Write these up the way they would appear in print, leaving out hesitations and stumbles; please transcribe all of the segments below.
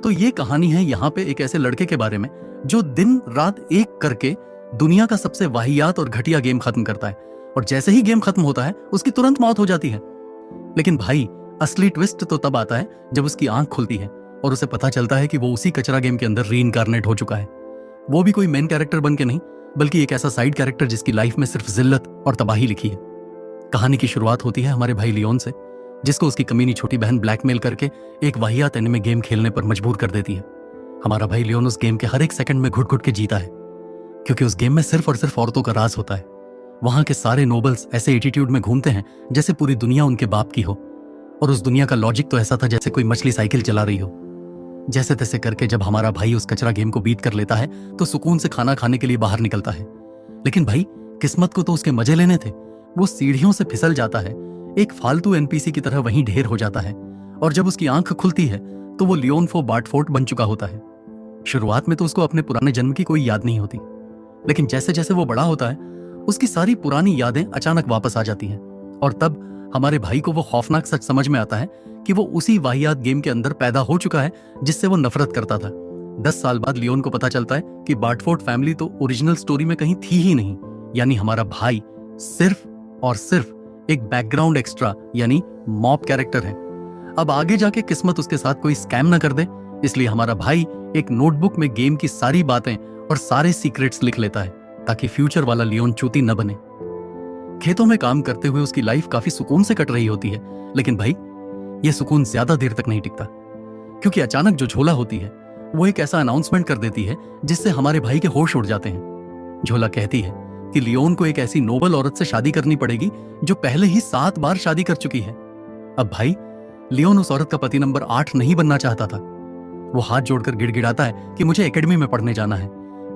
तो ये कहानी है यहाँ पे एक ऐसे लड़के के बारे में जो दिन रात एक करके दुनिया का सबसे वाहियात और घटिया गेम खत्म करता है, और जैसे ही गेम खत्म होता है उसकी तुरंत मौत हो जाती है। लेकिन भाई, असली ट्विस्ट तो तब आता है जब उसकी आंख खुलती है और उसे पता चलता है कि वो उसी कचरा गेम के अंदर रीइंकार्नेट हो चुका है। वो भी कोई मेन कैरेक्टर बन के नहीं, बल्कि एक ऐसा साइड कैरेक्टर जिसकी लाइफ में सिर्फ जिल्लत और तबाही लिखी है। कहानी की शुरुआत होती है हमारे भाई लियोन से, जिसको उसकी कमीनी छोटी बहन ब्लैकमेल करके एक वाहियात एनिमे गेम खेलने पर मजबूर कर देती है। हमारा भाई लियोन उस गेम के हर एक सेकंड में घुट घुट के जीता है, क्योंकि उस गेम में सिर्फ और सिर्फ औरतों का राज होता है। वहां के सारे नोबल्स ऐसे एटीट्यूड में घूमते हैं जैसे पूरी दुनिया उनके बाप की हो, और उस दुनिया का लॉजिक तो ऐसा था जैसे कोई मछली साइकिल चला रही हो। जैसे तैसे करके जब हमारा भाई उस कचरा गेम को बीट कर लेता है तो सुकून से खाना खाने के लिए बाहर निकलता है। लेकिन भाई, किस्मत को तो उसके मजे लेने थे। वो सीढ़ियों से फिसल जाता है, एक फालतू एनपीसी की तरह वहीं ढेर हो जाता है, और जब उसकी आंख खुलती है तो वो लियोन फो बार्टफोर्ड बन चुका होता है। शुरुआत में तो उसको अपने पुराने जन्म की कोई याद नहीं होती, लेकिन जैसे जैसे वो बड़ा होता है उसकी सारी पुरानी यादें अचानक वापस आ जाती हैं, और तब हमारे भाई को वो खौफनाक सच समझ में आता है कि वो उसी वाहियात गेम के अंदर पैदा हो चुका है जिससे वो नफरत करता था। 10 साल बाद लियोन को पता चलता है कि बार्टफोर्ड फैमिली तो ओरिजिनल स्टोरी में कहीं थी ही नहीं, यानी हमारा भाई सिर्फ और सिर्फ एक बैकग्राउंड एक्स्ट्रा यानी मॉब कैरेक्टर है। अब आगे जाके किस्मत उसके साथ कोई स्कैम ना कर दे, इसलिए हमारा भाई एक नोटबुक में गेम की सारी बातें और सारे सीक्रेट्स लिख लेता है, ताकि फ्यूचर वाला लियोन चूती न बने। खेतों में काम करते हुए उसकी लाइफ काफी सुकून से कट रही होती है, लेकिन भाई, यह सुकून ज्यादा देर तक नहीं टिकता, क्योंकि अचानक जो झोला होती है वो एक ऐसा अनाउंसमेंट कर देती है जिससे हमारे भाई के होश उड़ जाते हैं। झोला कहती है कि लियोन को एक ऐसी नोबल औरत से शादी करनी पड़ेगी जो पहले ही 7 बार शादी कर चुकी है। अब भाई, लियोन उस औरत का पति नंबर 8 नहीं बनना चाहता था। वो हाथ जोड़कर गिड़गिड़ाता है कि मुझे एकेडमी में पढ़ने जाना है,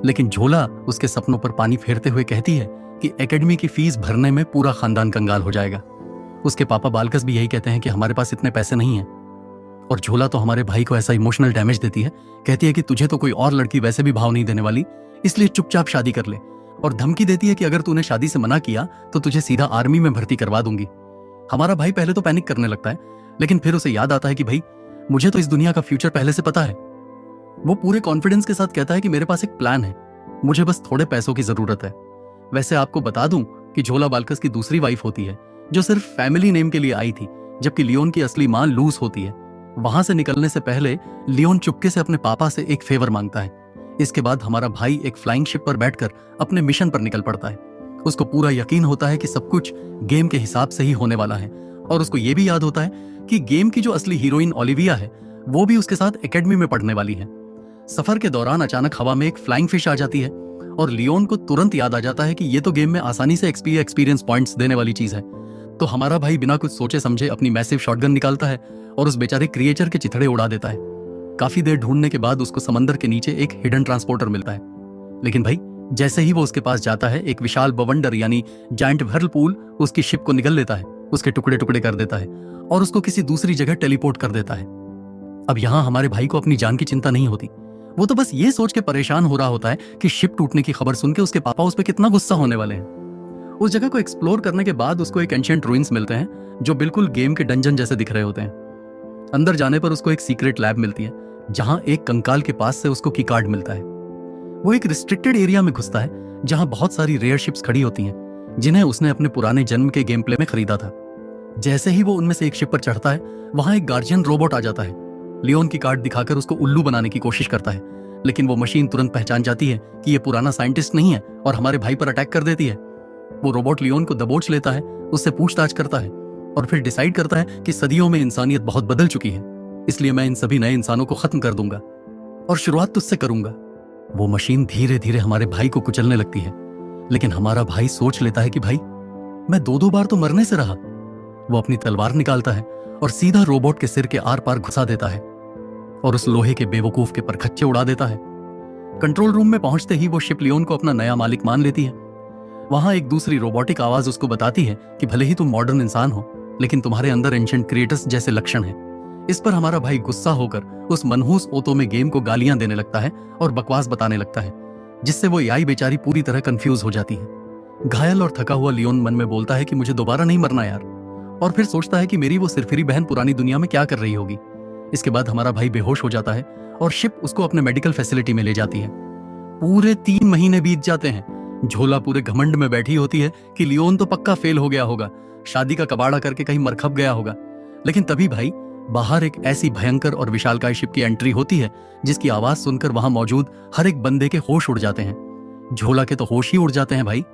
लेकिन झोला उसके सपनों पर पानी फेरते हुए कहती है कि एकेडमी की फीस भरने में पूरा खानदान कंगाल हो जाएगा। उसके पापा बालकस भी यही कहते हैं कि हमारे पास इतने पैसे नहीं हैं। और झोला तो हमारे भाई को ऐसा इमोशनल डैमेज देती है, कहती है कि तुझे तो कोई और लड़की वैसे भी भाव नहीं देने वाली, इसलिए चुपचाप शादी कर ले, और धमकी देती है कि अगर तूने शादी से मना किया तो तुझे सीधा आर्मी में भर्ती करवा दूंगी। हमारा भाई पहले तो पैनिक करने लगता है, लेकिन फिर उसे याद आता है कि भाई, मुझे तो इस दुनिया का फ्यूचर पहले से पता है। वो पूरे कॉन्फिडेंस के साथ कहता है कि मेरे पास एक प्लान है, मुझे बस थोड़े पैसों की जरूरत है। वैसे आपको बता दूं कि झोला बालकस की दूसरी वाइफ होती है, जो सिर्फ फैमिली नेम के लिए आई थी, जबकि लियोन की असली मां लूस होती है। वहां से निकलने से पहले लियोन चुपके से अपने पापा से एक फेवर मांगता है। इसके बाद हमारा भाई एक फ्लाइंग शिप पर बैठकर अपने मिशन पर निकल पड़ता है। उसको पूरा यकीन होता है कि सब कुछ गेम के हिसाब से ही होने वाला है, और उसको यह भी याद होता है कि गेम की जो असली हीरोइन ओलिविया है वो भी उसके साथ एकेडमी में पढ़ने वाली है। सफर के दौरान अचानक हवा में एक फ्लाइंग फिश आ जाती है, और लियोन को तुरंत याद आ जाता है कि ये तो गेम में आसानी से एक्सपीरियंस पॉइंट्स देने वाली चीज है। तो हमारा भाई बिना कुछ सोचे समझे अपनी मैसिव शॉटगन निकालता है और उस बेचारे क्रिएचर के चिथड़े उड़ा देता है। काफी देर ढूंढने के बाद उसको समंदर के नीचे एक हिडन ट्रांसपोर्टर मिलता है, लेकिन भाई, जैसे ही वो उसके पास जाता है, एक विशाल बवंडर यानी जायंट व्हर्लपूल उसकी शिप को निगल लेता है, उसके टुकड़े टुकड़े कर देता है और उसको किसी दूसरी जगह टेलीपोर्ट कर देता है। अब यहाँ हमारे भाई को अपनी जान की चिंता नहीं होती, वो तो बस ये सोच के परेशान हो रहा होता है कि शिप टूटने की खबर सुन के उसके पापा उस पर कितना गुस्सा होने वाले हैं। उस जगह को एक्सप्लोर करने के बाद उसको एक एंशिएंट रूइंस मिलते हैं जो बिल्कुल गेम के डंजन जैसे दिख रहे होते हैं। अंदर जाने पर उसको एक सीक्रेट लैब मिलती है, जहां एक कंकाल के पास से उसको की कार्ड मिलता है। वो एक रिस्ट्रिक्टेड एरिया में घुसता है जहां बहुत सारी रेयर शिप्स खड़ी होती हैं, जिन्हें उसने अपने पुराने जन्म के गेम प्ले में खरीदा था। जैसे ही वो उनमें से एक शिप पर चढ़ता है, वहां एक गार्जियन रोबोट आ जाता है। लियोन की कार्ड दिखाकर उसको उल्लू बनाने की कोशिश करता है, लेकिन वो मशीन तुरंत पहचान जाती है कि ये पुराना साइंटिस्ट नहीं है और हमारे भाई पर अटैक कर देती है। वो रोबोट लियोन को दबोच लेता है, उससे पूछताछ करता है और फिर डिसाइड करता है कि सदियों में इंसानियत बहुत बदल चुकी है, इसलिए मैं इन सभी नए इंसानों को खत्म कर दूंगा और शुरुआत तुझसे करूंगा। वो मशीन धीरे धीरे हमारे भाई को कुचलने लगती है, लेकिन हमारा भाई सोच लेता है कि भाई, मैं 2-2 बार तो मरने से रहा। वो अपनी तलवार निकालता है और सीधा रोबोट के सिर के आर पार घुसा देता है और उस लोहे के बेवकूफ के परखच्चे उड़ा देता है। कंट्रोल रूम में पहुंचते ही वो शिप लियोन को अपना नया मालिक मान लेती है। वहां एक दूसरी रोबोटिक आवाज उसको बताती है कि भले ही तुम मॉडर्न इंसान हो, लेकिन तुम्हारे अंदर एंशिएंट क्रिएटर्स जैसे लक्षण हैं। इस पर हमारा भाई गुस्सा होकर उस मनहूस ओतो में गेम को गालियां देने लगता है और बकवास बताने लगता है, जिससे वो एआई बेचारी पूरी तरह कंफ्यूज हो जाती है। घायल और थका हुआ लियोन मन में बोलता है कि मुझे दोबारा नहीं मरना यार, और फिर सोचता है कि मेरी वो सिरफिरी बहन पुरानी दुनिया में क्या कर रही होगी। इसके बाद हमारा भाई बेहोश हो जाता है और शिप उसको अपने मेडिकल फैसिलिटी में ले जाती है। पूरे 3 महीने बीत जाते हैं। झोला पूरे घमंड में बैठी होती है कि लियोन तो पक्का फेल हो गया होगा, शादी का कबाड़ा करके कहीं मरखप गया होगा। लेकिन तभी भाई बाहर एक ऐसी भयंकर और विशालकाय शिप की एंट्री होती है जिसकी आवाज सुनकर वहां मौजूद हर एक बंदे के होश उड़ जाते हैं। झोला के तो होश ही उड़ जाते हैं भाई।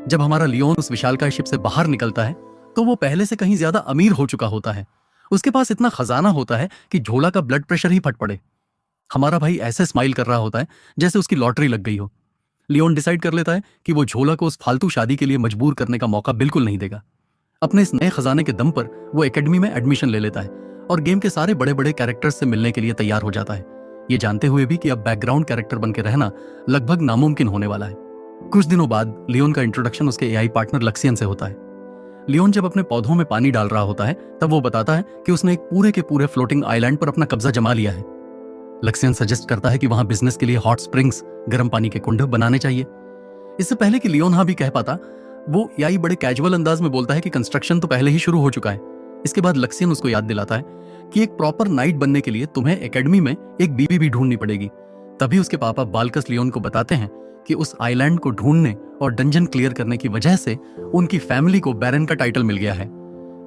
जब हमारा लियोन उस विशालकाय शिप से बाहर निकलता है तो वो पहले से कहीं ज्यादा अमीर हो चुका होता है। उसके पास इतना खजाना होता है कि झोला का ब्लड प्रेशर ही फट पड़े। हमारा भाई ऐसे स्माइल कर रहा होता है जैसे उसकी लॉटरी लग गई हो। लियोन डिसाइड कर लेता है कि वो झोला को उस फालतू शादी के लिए मजबूर करने का मौका बिल्कुल नहीं देगा। अपने इस नए खजाने के दम पर वो एकेडमी में एडमिशन ले लेता है और गेम के सारे बड़े बड़े कैरेक्टर्स से मिलने के लिए तैयार हो जाता है, ये जानते हुए भी कि अब बैकग्राउंड कैरेक्टर बन के रहना लगभग नामुमकिन होने वाला है। कुछ दिनों बाद लियोन का इंट्रोडक्शन उसके एआई पार्टनर लक्सियन से होता है। लियोन जब अपने पौधों में पानी डाल रहा होता है तब वो बताता है कि उसने एक पूरे के पूरे फ्लोटिंग आइलैंड पर अपना कब्जा जमा लिया है। लक्सियन सजेस्ट करता है कि वहां बिजनेस के लिए हॉट स्प्रिंग्स, गर्म पानी के कुंड बनाने चाहिए। इससे पहले कि लियोन हाँ भी कह पाता, वो एआई बड़े कैजुअल अंदाज में बोलता है कि कंस्ट्रक्शन तो पहले ही शुरू हो चुका है। इसके बाद लक्सियन उसको याद दिलाता है कि एक प्रॉपर नाइट बनने के लिए तुम्हें एकेडमी में एक बीवी भी ढूंढनी पड़ेगी। तभी उसके पापा बाल्कस लियोन को बताते हैं कि उस आइलैंड को ढूंढने और डंजन क्लियर करने की वजह से उनकी फैमिली को बैरन का टाइटल मिल गया है।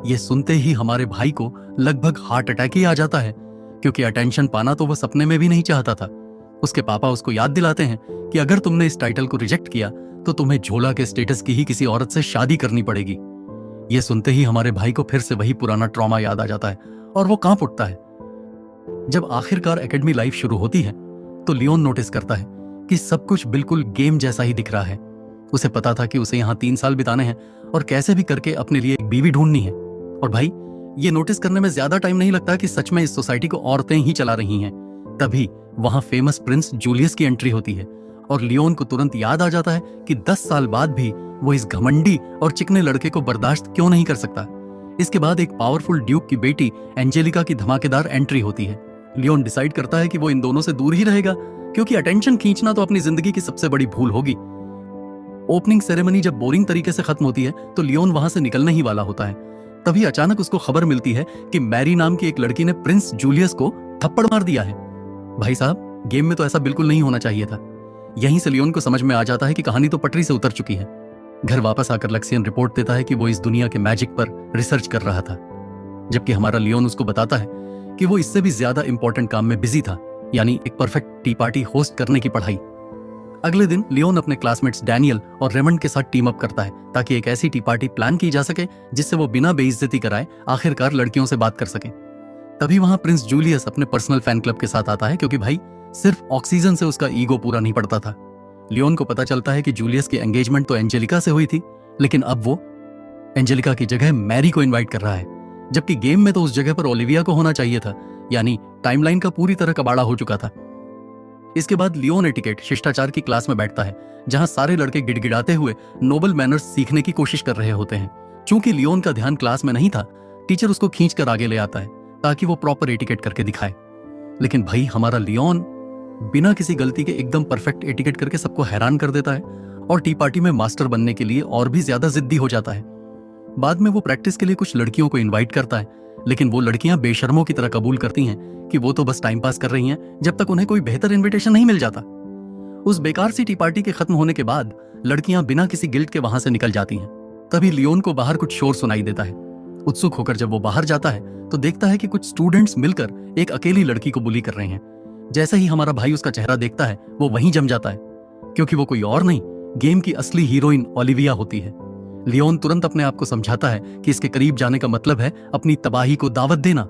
ये सुनते ही हमारे भाई को लगभग हार्ट अटैक ही आ जाता है, क्योंकि अटेंशन पाना तो वो सपने में भी नहीं चाहता था। उसके पापा उसको याद दिलाते हैं कि अगर तुमने इस टाइटल को रिजेक्ट किया तो तुम्हें झोला के स्टेटस की ही किसी औरत से शादी करनी पड़ेगी। ये सुनते ही हमारे भाई को फिर से वही पुराना ट्रॉमा याद आ जाता है और वो कांप उठता है। जब आखिरकार एकेडमी लाइफ शुरू होती है तो लियोन नोटिस करता है कि सब कुछ बिल्कुल गेम जैसा ही दिख रहा है। उसे पता था कि उसे यहाँ 3 साल बिताने हैं और कैसे भी करके अपने लिए एक बीवी ढूंढनी है। और भाई ये नोटिस करने में ज्यादा टाइम नहीं लगता कि सच में इस सोसाइटी को औरतें ही चला रही हैं। तभी वहां फेमस प्रिंस जूलियस की एंट्री होती है और लियोन को तुरंत याद आ जाता है कि 10 साल बाद भी वो इस घमंडी और चिकने लड़के को बर्दाश्त क्यों नहीं कर सकता। इसके बाद एक पावरफुल ड्यूक की बेटी एंजेलिका की धमाकेदार एंट्री होती है। लियोन डिसाइड करता है कि वो इन दोनों से दूर ही रहेगा, क्योंकि अटेंशन खींचना तो अपनी जिंदगी की सबसे बड़ी भूल होगी। ओपनिंग सेरेमनी जब बोरिंग तरीके से खत्म होती है तो लियोन वहां से निकलने ही वाला होता है। तभी अचानक उसको खबर मिलती है कि मैरी नाम की एक लड़की ने प्रिंस जूलियस को थप्पड़ मार दिया है। भाई साहब, गेम में तो ऐसा बिल्कुल नहीं होना चाहिए था। यहीं से लियोन को समझ में आ जाता है कि कहानी तो पटरी से उतर चुकी है। घर वापस आकर लक्सियन रिपोर्ट देता है कि वो इस दुनिया के मैजिक पर रिसर्च कर रहा था, जबकि हमारा लियोन उसको बताता है कि वो इससे भी ज्यादा इंपॉर्टेंट काम में बिजी था, यानी एक परफेक्ट टी पार्टी होस्ट करने की पढ़ाई। अगले दिन लियोन अपने क्लासमेट्स डैनियल और रेमंड के साथ टीम अप करता है ताकि एक ऐसी टी पार्टी प्लान की जा सके जिससे वो बिना बेइज्जती कराए आखिरकार लड़कियों से बात कर सके। तभी वहां प्रिंस जूलियस अपने पर्सनल फैन क्लब के साथ आता है, क्योंकि भाई सिर्फ ऑक्सीजन से उसका ईगो पूरा नहीं पड़ता था। लियोन को पता चलता है कि जूलियस की एंगेजमेंट तो एंजेलिका से हुई थी, लेकिन अब वो एंजेलिका की जगह मैरी को इनवाइट कर रहा है, जबकि गेम में तो उस जगह पर ओलिविया को होना चाहिए था। यानी टाइमलाइन का पूरी तरह कबाड़ा हो चुका था। इसके बाद लियोन एटिकेट शिष्टाचार की क्लास में बैठता है, जहां सारे लड़के गिड़गिड़ाते हुए नोबल मैनर्स सीखने की कोशिश कर रहे होते हैं। चूंकि लियोन का ध्यान क्लास में नहीं था, टीचर उसको खींच कर आगे ले आता है ताकि वो प्रॉपर एटिकेट करके दिखाए। लेकिन भाई हमारा लियोन बिना किसी गलती के एकदम परफेक्ट एटिकेट करके सबको हैरान कर देता है और टी पार्टी में मास्टर बनने के लिए और भी ज्यादा जिद्दी हो जाता है। बाद में वो प्रैक्टिस के लिए कुछ लड़कियों को इनवाइट करता है, लेकिन वो लड़कियां बेशर्मों की तरह कबूल करती हैं कि वो तो बस टाइम पास कर रही हैं जब तक उन्हें कोई बेहतर इनविटेशन नहीं मिल जाता। उस बेकार सी टी पार्टी के खत्म होने के बाद लड़कियां बिना किसी गिल्ट के वहां से निकल जाती हैं। तभी लियोन को बाहर कुछ शोर सुनाई देता है। उत्सुक होकर जब वो बाहर जाता है तो देखता है कि कुछ स्टूडेंट्स मिलकर एक अकेली लड़की को बुली कर रहे हैं। जैसे ही हमारा भाई उसका चेहरा देखता है वो वहीं जम जाता है, क्योंकि वो कोई और नहीं, गेम की असली हीरोइन ओलिविया होती है। लियोन तुरंत अपने आप को समझाता है कि इसके करीब जाने का मतलब है अपनी तबाही को दावत देना,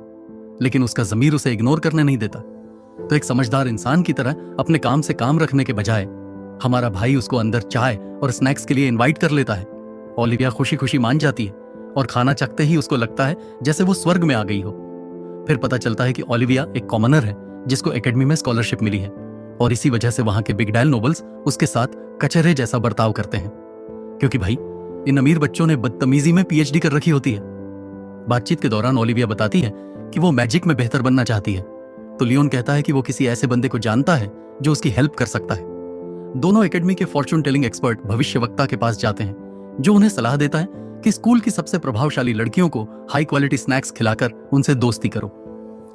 लेकिन उसका ज़मीर उसे इग्नोर करने नहीं देता। तो एक समझदार इंसान की तरह अपने काम से काम रखने के बजाय हमारा भाई उसको अंदर चाय और स्नैक्स के लिए इनवाइट कर लेता है। ओलिविया खुशी खुशी मान जाती है और खाना चखते ही उसको लगता है जैसे वो स्वर्ग में आ गई हो। फिर पता चलता है कि ओलिविया एक कॉमनर है जिसको एकेडमी में स्कॉलरशिप मिली है, और इसी वजह से वहां के बिग डैल नोबल्स उसके साथ कचहरे जैसा बर्ताव करते हैं, क्योंकि भाई इन अमीर बच्चों ने बदतमीजी में पीएचडी कर रखी होती है। बातचीत के दौरान ओलिविया बताती है कि वो मैजिक में बेहतर बनना चाहती है, तो लियोन कहता है कि वो किसी ऐसे बंदे को जानता है जो उसकी हेल्प कर सकता है। दोनों एकेडमी के फॉर्चून टेलिंग एक्सपर्ट भविष्यवक्ता के पास जाते हैं, जो उन्हें सलाह देता है कि स्कूल की सबसे प्रभावशाली लड़कियों को हाई क्वालिटी स्नैक्स खिलाकर उनसे दोस्ती करो।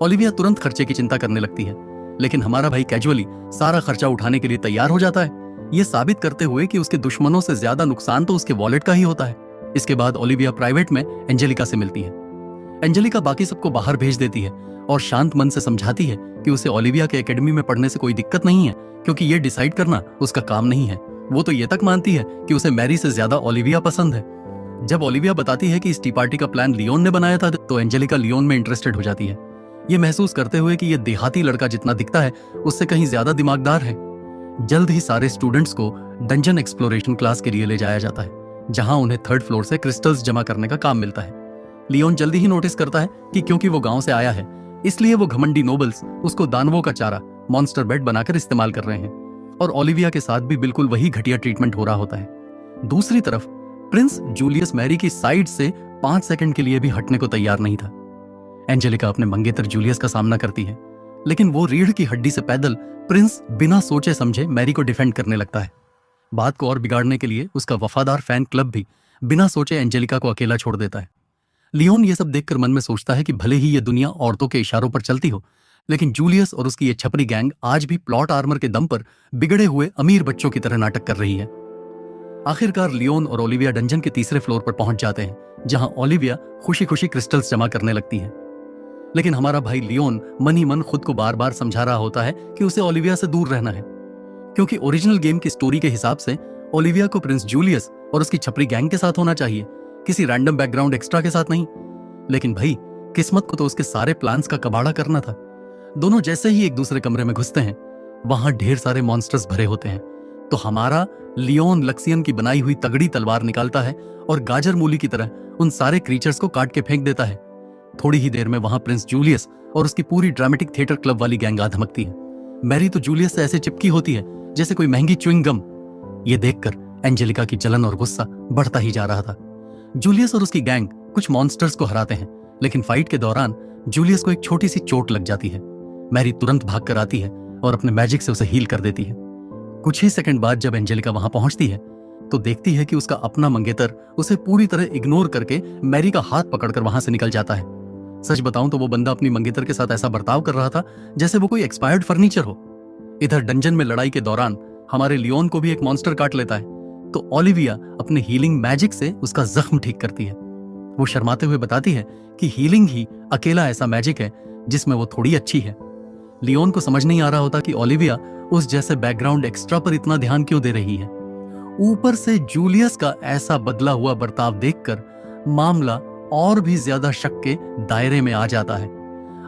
ओलिविया तुरंत खर्चे की चिंता करने लगती है, लेकिन हमारा भाई कैजुअली सारा खर्चा उठाने के लिए तैयार हो जाता है, ये साबित करते हुए कि उसके दुश्मनों से ज्यादा नुकसान तो उसके वॉलेट का ही होता है। इसके बाद ओलिविया प्राइवेट में एंजेलिका से मिलती है। एंजेलिका बाकी सबको बाहर भेज देती है और शांत मन से समझाती है कि उसे ओलिविया के एकेडमी में पढ़ने से कोई दिक्कत नहीं है, क्योंकि ये डिसाइड करना उसका काम नहीं है। वो तो ये तक मानती है कि उसे मैरी से ज्यादा ओलिविया पसंद है। जब ओलिविया बताती है कि इस टी पार्टी का प्लान लियोन ने बनाया था, तो एंजेलिका लियोन में इंटरेस्टेड हो जाती है, ये महसूस करते हुए कि ये देहाती लड़का जितना दिखता है उससे कहीं ज्यादा दिमागदार है। जल्द ही सारे स्टूडेंट्स को डंजन एक्सप्लोरेशन क्लास के लिए ले जाया जाता है, जहां उन्हें 3rd फ्लोर से क्रिस्टल्स जमा करने का काम मिलता है। लियोन जल्दी ही नोटिस करता है कि क्योंकि वो गांव से आया है, इसलिए वो घमंडी नोबल्स उसको दानवों का चारा मॉन्स्टर बेड बनाकर इस्तेमाल कर रहे हैं, और ओलिविया के साथ भी बिल्कुल वही घटिया ट्रीटमेंट हो रहा होता है। दूसरी तरफ प्रिंस जूलियस मैरी की साइड से 5 सेकंड के लिए भी हटने को तैयार नहीं था। एंजेलिका अपने मंगेतर जूलियस का सामना करती है, लेकिन वो रीढ़ की हड्डी से पैदल प्रिंस बिना सोचे समझे मैरी को डिफेंड करने लगता है। बात को और बिगाड़ने के लिए उसका वफादार फैन क्लब भी बिना सोचे एंजेलिका को अकेला छोड़ देता है। लियोन ये सब देखकर मन में सोचता है कि भले ही ये दुनिया औरतों के इशारों पर चलती हो, लेकिन जूलियस और उसकी ये छपरी गैंग आज भी प्लॉट आर्मर के दम पर बिगड़े हुए अमीर बच्चों की तरह नाटक कर रही है। आखिरकार लियोन और ओलिविया डंजन के 3रे फ्लोर पर पहुंच जाते हैं, जहां ओलिविया खुशी खुशी क्रिस्टल्स जमा करने लगती है। लेकिन हमारा भाई लियोन मन ही मन खुद को बार बार समझा रहा होता है कि उसे ओलिविया से दूर रहना है, क्योंकि ओरिजिनल गेम की स्टोरी के हिसाब से ओलिविया को प्रिंस जूलियस और उसकी छपरी गैंग के साथ होना चाहिए, किसी रैंडम बैकग्राउंड एक्स्ट्रा के साथ नहीं। लेकिन भाई, किस्मत को तो उसके सारे प्लान्स का कबाड़ा करना था। दोनों जैसे ही एक दूसरे कमरे में घुसते हैं, वहां ढेर सारे मॉन्स्टर्स भरे होते हैं, तो हमारा लियोन लक्सियन की बनाई हुई तगड़ी तलवार निकालता है और गाजर मूली की तरह उन सारे क्रीचर्स को काट के फेंक देता है। थोड़ी ही देर में वहां प्रिंस जूलियस और उसकी पूरी ड्रामेटिक थिएटर क्लब वाली गैंग आ धमकती है। मैरी तो जूलियस से ऐसे चिपकी होती है जैसे कोई महंगी च्युइंग गम। ये देखकर एंजेलिका की जलन और गुस्सा बढ़ता ही जा रहा था। जूलियस और उसकी गैंग कुछ मॉन्स्टर्स को हराते हैं, लेकिन फाइट के दौरान जूलियस को एक छोटी सी चोट लग जाती है। मैरी तुरंत भाग कर आती है और अपने मैजिक से उसे हील कर देती है। कुछ ही सेकंड बाद जब एंजेलिका वहां पहुंचती है, तो देखती है कि उसका अपना मंगेतर उसे पूरी तरह इग्नोर करके मैरी का हाथ पकड़कर वहां से निकल जाता है। सच बताऊं तो वो बंदा अपनी मंगेतर के साथ ऐसा बर्ताव कर रहा था जैसे वो कोई एक्सपायर्ड फर्नीचर हो। इधर डंजन में लड़ाई के दौरान हमारे लियोन को भी एक मॉन्स्टर काट लेता है, तो ओलिविया अपने हीलिंग मैजिक से उसका जख्म ठीक करती है। वो शर्माते हुए बताती है कि हीलिंग ही अकेला ऐसा मैजिक है जिसमें वो थोड़ी अच्छी है। लियोन को समझ नहीं आ रहा होता कि ओलिविया उस जैसे बैकग्राउंड एक्स्ट्रा पर इतना ध्यान क्यों दे रही है। ऊपर से जूलियस का ऐसा बदला हुआ बर्ताव देखकर मामला और भी ज्यादा शक के दायरे में आ जाता है।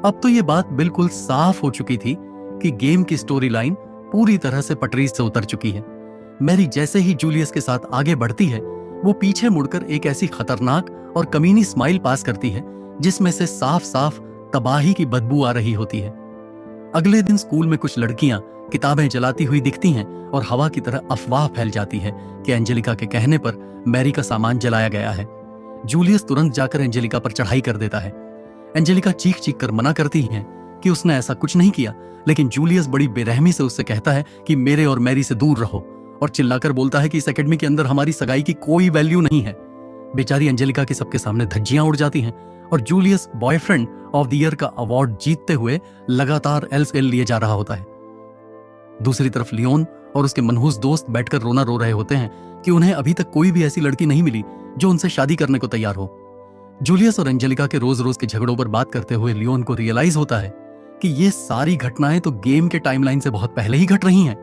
अब तो ये बात बिल्कुल साफ हो चुकी थी कि गेम की स्टोरी लाइन पूरी तरह से पटरी से उतर चुकी है। मैरी जैसे ही जूलियस के साथ आगे बढ़ती है, वो पीछे मुड़कर एक ऐसी खतरनाक और कमीनी स्माइल पास करती है जिसमें से साफ साफ तबाही की बदबू आ रही होती है। अगले दिन स्कूल में कुछ लड़कियां किताबें जलाती हुई दिखती हैं और हवा की तरह अफवाह फैल जाती है कि एंजेलिका के कहने पर मैरी का सामान जलाया गया है। जूलियस तुरंत जाकर एंजेलिका पर चढ़ाई कर देता है। एंजेलिका चीख चीख कर मना करती है कि उसने ऐसा कुछ नहीं किया, लेकिन जूलियस बड़ी बेरहमी से उससे कहता है कि मेरे और मैरी से दूर रहो, और चिल्लाकर बोलता है कि इस एकेडमी के अंदर हमारी सगाई की कोई वैल्यू नहीं है। बेचारी एंजेलिका के सबके सामने धज्जियां उड़ जाती हैं और Julius boyfriend of the year का अवार्ड जीतते हुए लगातार एल लिए जा रहा होता है। दूसरी तरफ लियोन और उसके मनहूस दोस्त बैठकर रोना रो रहे होते हैं कि उन्हें अभी तक कोई भी ऐसी लड़की नहीं मिली जो उनसे शादी करने को तैयार हो। जूलियस और एंजेलिका के रोज रोज के झगड़ों पर बात करते हुए लियोन को रियलाइज होता है कि ये सारी घटनाएं तो गेम के टाइमलाइन से बहुत पहले ही घट रही हैं।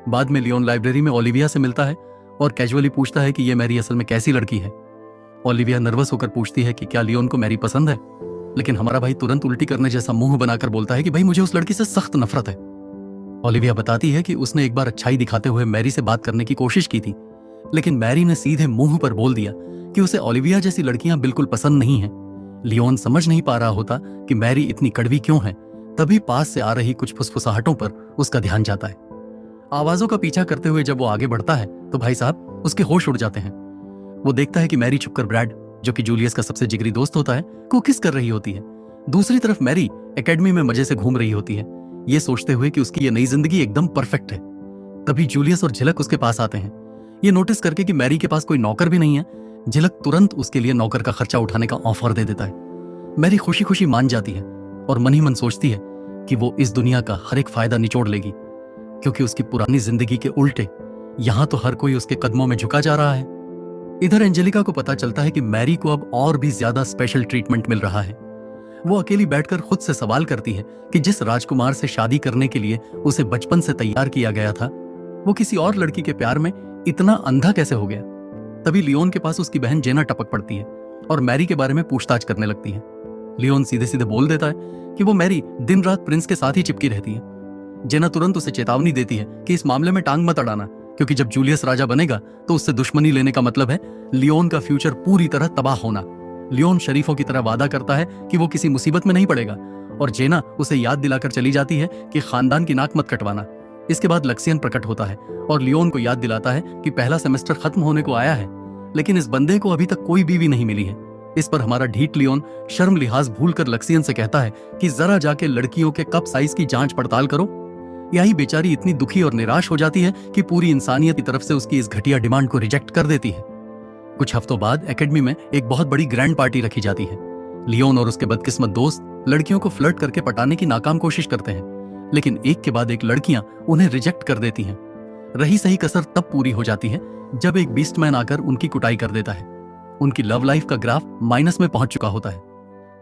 बाद में लियोन लाइब्रेरी में ओलिविया से मिलता है और कैजुअली पूछता है कि ये मैरी असल में कैसी लड़की है। ओलिविया नर्वस होकर पूछती है कि क्या लियोन को मैरी पसंद है, लेकिन हमारा भाई तुरंत उल्टी करने जैसा मुंह बनाकर बोलता है कि भाई मुझे उस लड़की से सख्त नफरत है। ओलिविया बताती है कि उसने एक बार अच्छाई दिखाते हुए मैरी से बात करने की कोशिश की थी, लेकिन मैरी ने सीधे मुंह पर बोल दिया कि उसे ओलिविया जैसी लड़कियां बिल्कुल पसंद नहीं हैं। लियोन समझ नहीं पा रहा होता कि मैरी इतनी कड़वी क्यों है। तभी पास से आ रही कुछ फुसफुसाहटों पर उसका ध्यान जाता है। आवाजों का पीछा करते हुए जब वो आगे बढ़ता है तो भाई साहब उसके होश उड़ जाते हैं। वो देखता है कि मैरी छुपकर ब्रैड, जो कि जूलियस का सबसे जिगरी दोस्त होता है, को किस कर रही होती है। दूसरी तरफ मैरी एकेडमी में मजे से घूम रही होती है, ये सोचते हुए कि उसकी ये नई जिंदगी एकदम परफेक्ट है। तभी जूलियस और झिलक उसके पास आते हैं। ये नोटिस करके कि मैरी के पास कोई नौकर भी नहीं है, झिलक तुरंत उसके लिए नौकर का खर्चा उठाने का ऑफर दे देता है। मैरी खुशी खुशी मान जाती है और मन ही मन सोचती है कि वो इस दुनिया का हर एक फायदा निचोड़ लेगी, क्योंकि उसकी पुरानी जिंदगी के उल्टे यहां तो हर कोई उसके कदमों में झुका जा रहा है। इधर एंजेलिका को पता चलता है कि मैरी को अब और भी ज्यादा स्पेशल ट्रीटमेंट मिल रहा है। वो अकेली बैठकर खुद से सवाल करती है कि जिस राजकुमार से शादी करने के लिए उसे बचपन से तैयार किया गया था, वो किसी और लड़की के प्यार में इतना अंधा कैसे हो गया। तभी लियोन के पास उसकी बहन जेना टपक पड़ती है और मैरी के बारे में पूछताछ करने लगती है। लियोन सीधे सीधे बोल देता है कि वो मैरी दिन रात प्रिंस के साथ ही चिपकी रहती है। जेना तुरंत उसे चेतावनी देती है कि इस मामले में टांग मत अड़ाना, क्योंकि जब जूलियस राजा बनेगा तो उससे दुश्मनी लेने का मतलब है लियोन का फ्यूचर पूरी तरह तबाह होना। लियोन शरीफों की तरह वादा करता है कि वो किसी मुसीबत में नहीं पड़ेगा, और जेना उसे याद दिलाकर चली जाती है कि खानदान की नाक मत कटवाना। इसके बाद लक्सियन प्रकट होता है और लियोन को याद दिलाता है कि पहला सेमेस्टर खत्म होने को आया है, लेकिन इस बंदे को अभी तक कोई बीवी नहीं मिली है। इस पर हमारा ढीठ लियोन शर्म लिहाज भूलकर लक्सियन से कहता है कि जरा जाके लड़कियों के कप साइज की जांच पड़ताल करो। यही बेचारी इतनी दुखी और निराश हो जाती है कि पूरी इंसानियत की तरफ से उसकी इस घटिया डिमांड को रिजेक्ट कर देती है। कुछ हफ्तों बाद एकेडमी में एक बहुत बड़ी ग्रैंड पार्टी रखी जाती है। लियोन और उसके बदकिस्मत दोस्त लड़कियों को फ्लर्ट करके पटाने की नाकाम कोशिश करते हैं, लेकिन एक के बाद एक लड़कियां उन्हें रिजेक्ट कर देती हैं। रही सही कसर तब पूरी हो जाती है जब एक बीस्टमैन आकर उनकी कुटाई कर देता है। उनकी लव लाइफ का ग्राफ माइनस में पहुंच चुका होता है।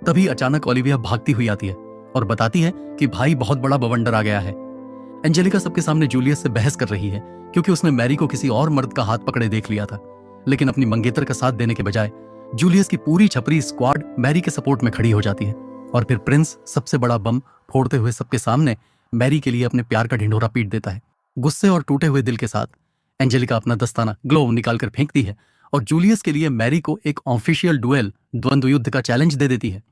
तभी अचानक ओलिविया भागती हुई आती है और बताती है कि भाई बहुत बड़ा बवंडर आ गया है। एंजेलिका सबके सामने जूलियस से बहस कर रही है क्योंकि उसने मैरी को किसी और मर्द का हाथ पकड़े देख लिया था, लेकिन अपनी मंगेतर का साथ देने के बजाय जूलियस की पूरी छपरी स्क्वाड मैरी के सपोर्ट में खड़ी हो जाती है। और फिर प्रिंस सबसे बड़ा बम फोड़ते हुए सबके सामने मैरी के लिए अपने प्यार का ढिंढोरा पीट देता है। गुस्से और टूटे हुए दिल के साथ एंजेलिका अपना दस्ताना ग्लोव निकालकर फेंकती है और जूलियस के लिए मैरी को एक ऑफिशियल डुएल द्वंद्व युद्ध का चैलेंज दे देती है।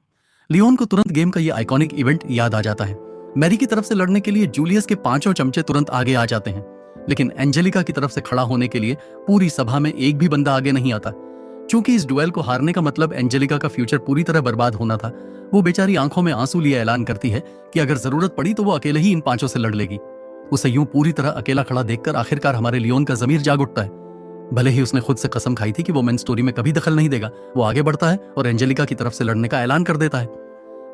लियोन को तुरंत गेम का ये आइकॉनिक इवेंट याद आ जाता है। मैरी की तरफ से लड़ने के लिए जूलियस के 5 चमचे तुरंत आगे आ जाते हैं, लेकिन एंजेलिका की तरफ से खड़ा होने के लिए पूरी सभा में एक भी बंदा आगे नहीं आता। चूंकि इस डुएल को हारने का मतलब एंजेलिका का फ्यूचर पूरी तरह बर्बाद होना था, वो बेचारी आंखों में आंसू लिए ऐलान करती है कि अगर जरूरत पड़ी तो वो अकेले ही इन 5 से लड़ लेगी। उसे यूं पूरी तरह अकेला खड़ा देखकर आखिरकार हमारे लियोन का जमीर जाग उठता है। भले ही उसने खुद से कसम खाई थी कि वो मेन स्टोरी में कभी दखल नहीं देगा, वो आगे बढ़ता है और एंजेलिका की तरफ से लड़ने का ऐलान कर देता है।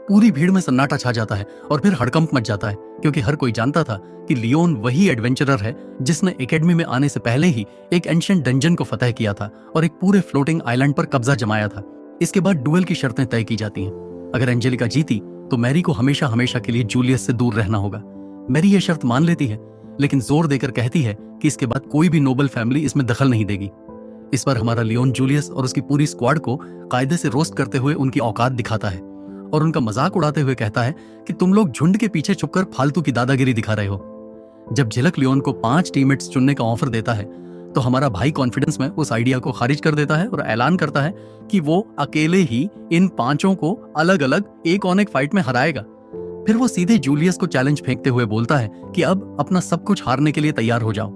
पूरी भीड़ में सन्नाटा छा जाता है और फिर हड़कंप मच जाता है, क्योंकि हर कोई जानता था कि लियोन वही एडवेंचरर है जिसने एकेडमी में आने से पहले ही एक एंशिएंट डंजन को फतह किया था और एक पूरे फ्लोटिंग आइलैंड पर कब्जा जमाया था। इसके बाद डुएल की शर्तें तय की जाती हैं। अगर एंजेलिका जीती तो मैरी को हमेशा हमेशा के लिए जूलियस से दूर रहना होगा। मैरी ये शर्त मान लेती है, लेकिन जोर देकर कहती है कि इसके बाद कोई भी नोबल फैमिली इसमें दखल नहीं देगी। इस पर हमारा लियोन जूलियस और उसकी पूरी स्क्वाड को कायदे से रोस्ट करते हुए उनकी औकात दिखाता है और उनका मजाक उड़ाते हुए कहता है कि तुम लोग झुंड के पीछे छुपकर फालतू की दादागिरी दिखा रहे हो। जब झिलक लियोन को 5 टीममेट्स चुनने का ऑफर देता है तो हमारा भाई कॉन्फिडेंस में उस आइडिया को खारिज कर देता है और ऐलान करता है कि वो अकेले ही इन 5 को अलग अलग एक फाइट में हराएगा। फिर वो सीधे जूलियस को चैलेंज फेंकते हुए बोलता है कि अब अपना सब कुछ हारने के लिए तैयार हो जाओ।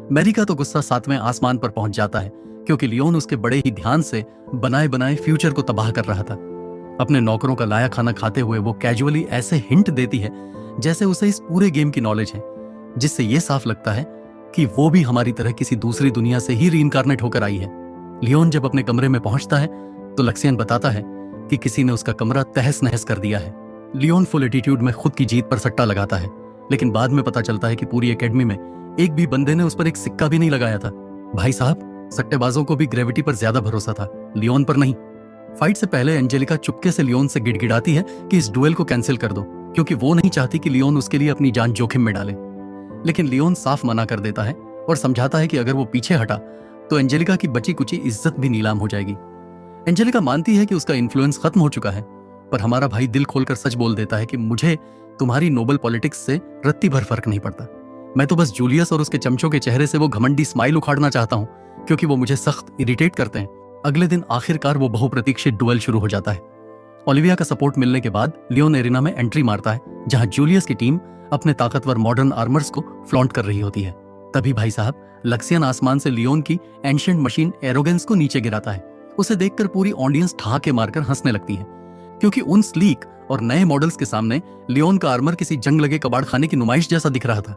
मैरी का तो गुस्सा 7वें आसमान पर पहुंच जाता है, क्योंकि लियोन उसके बड़े ही ध्यान से बनाए बनाए फ्यूचर को तबाह कर रहा था। अपने नौकरों का लाया खाना खाते हुए वो कैजुअली ऐसे हिंट देती है जैसे उसे इस पूरे गेम की नॉलेज है, जिससे ये साफ लगता है कि वो भी हमारी तरह किसी दूसरी दुनिया से ही रीइंकार्नेट होकर आई है। लियोन जब अपने कमरे में पहुंचता है तो लक्सियन बताता है कि किसी ने उसका कमरा तहस नहस कर दिया है। लियोन फुल एटीट्यूड में खुद की जीत पर सट्टा लगाता है, लेकिन बाद में पता चलता है कि पूरी एकेडमी में एक भी बंदे ने उस पर एक सिक्का भी नहीं लगाया था। भाई साहब, सट्टेबाजों को भी ग्रेविटी पर ज्यादा भरोसा था, लियोन पर नहीं। फाइट से पहले एंजेलिका चुपके से लियोन से गिड़गिड़ाती है कि इस डुएल को कैंसिल कर दो, क्योंकि वो नहीं चाहती कि लियोन उसके लिए अपनी जान जोखिम में डाले। लेकिन लियोन साफ मना कर देता है और समझाता है कि अगर वो पीछे हटा तो एंजेलिका की बची कुची इज्जत भी नीलाम हो जाएगी। एंजेलिका मानती है कि उसका इन्फ्लुएंस खत्म हो चुका है, पर हमारा भाई दिल खोलकर सच बोल देता है कि मुझे तुम्हारी नोबल पॉलिटिक्स से रत्ती भर फर्क नहीं पड़ता। मैं तो बस जूलियस और उसके चमचों के चेहरे से वो घमंडी स्माइल उखाड़ना चाहता हूँ, क्योंकि वो मुझे सख्त इरिटेट करते हैं। अगले दिन आखिरकार वो बहुप्रतीक्षित डुएल शुरू हो जाता है। ओलिविया का सपोर्ट मिलने के बाद लियोन एरिना में एंट्री मारता है, जहां जूलियस की टीम अपने ताकतवर मॉडर्न आर्मर्स को फ्लॉन्ट कर रही होती है। तभी भाई साहब लक्सियन आसमान से लियोन की एंशिएंट मशीन एरोगेंस को नीचे गिराता है। उसे देखकर पूरी ऑडियंस ठहाके मारकर हंसने लगती है, क्योंकि उन स्लीक और नए मॉडल्स के सामने लियोन का आर्मर किसी जंग लगे कबाड़ खाने की नुमाइश जैसा दिख रहा था।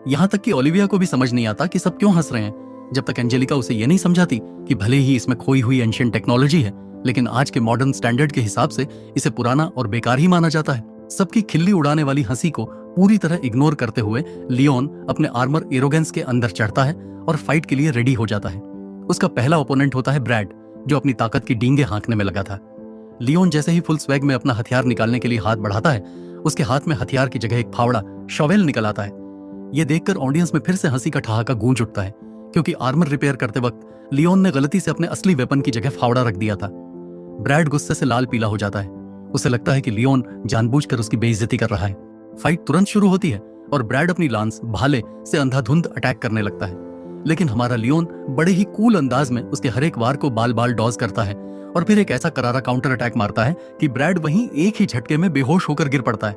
यहां तक कि ओलिविया को भी समझ नहीं आता कि सब क्यों हंस रहे हैं, जब तक एंजेलिका उसे ये नहीं समझाती कि भले ही इसमें खोई हुई एंशिएंट टेक्नोलॉजी है, लेकिन आज के मॉडर्न स्टैंडर्ड के हिसाब से इसे पुराना और बेकार ही माना जाता है। सबकी खिल्ली उड़ाने वाली हंसी को पूरी तरह इग्नोर करते हुए लियोन अपने आर्मर एरोगेंस के अंदर चढ़ता है और फाइट के लिए रेडी हो जाता है। उसका पहला ओपोनेंट होता है ब्रैड, जो अपनी ताकत की डींगे हाँकने में लगा था। लियोन जैसे ही फुल स्वैग में अपना हथियार निकालने के लिए हाथ बढ़ाता है, उसके हाथ में हथियार की जगह एक फावड़ा शॉवेल निकल आता है। यह देखकर ऑडियंस में फिर से हंसी का ठहाका गूंज उठता है, क्योंकि आर्मर रिपेयर करते वक्त लियोन ने गलती से अपने असली वेपन की जगह फावड़ा रख दिया था। ब्रैड गुस्से से लाल पीला हो जाता है। उसे लगता है कि लियोन जानबूझकर उसकी बेइज्जती कर रहा है। फाइट तुरंत शुरू होती है और ब्रैड अपनी लांस भाले से अंधाधुंध अटैक करने लगता है, लेकिन हमारा लियोन बड़े ही कूल अंदाज में उसके हर एक वार को बाल बाल डॉज करता है और फिर एक ऐसा करारा काउंटर अटैक मारता है कि ब्रैड वहीं एक ही झटके में बेहोश होकर गिर पड़ता है।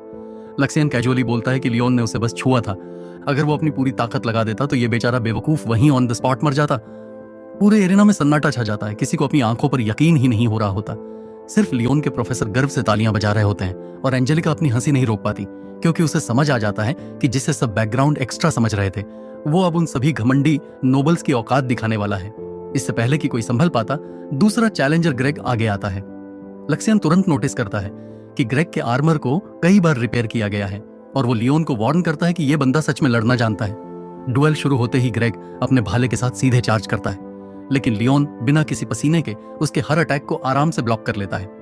लक्सियन कैजुअली बोलता है कि लियोन ने उसे बस छुआ था, अगर वो अपनी पूरी ताकत लगा देता तो ये बेचारा बेवकूफ वहीं ऑन द स्पॉट मर जाता। पूरे एरिना में सन्नाटा छा जाता है, किसी को अपनी आंखों पर यकीन ही नहीं हो रहा होता। सिर्फ लियोन के प्रोफेसर गर्व से तालियां बजा रहे होते हैं और एंजेलिका अपनी हंसी नहीं रोक पाती, क्योंकि उसे समझ आ जाता है कि जिसे सब बैकग्राउंड एक्स्ट्रा समझ रहे थे, वो अब उन सभी घमंडी नोबल्स की औकात दिखाने वाला है। इससे पहले कि कोई संभल पाता, दूसरा चैलेंजर ग्रेग आगे आता है। लक्सियन तुरंत नोटिस करता है कि ग्रेग के आर्मर को कई बार रिपेयर किया गया है और वो लियोन को वार्न करता है कि यह बंदा सच में लड़ना जानता है। डुएल शुरू होते ही ग्रेग अपने भाले के साथ सीधे चार्ज करता है, लेकिन लियोन बिना किसी पसीने के उसके हर अटैक को आराम से ब्लॉक कर लेता है।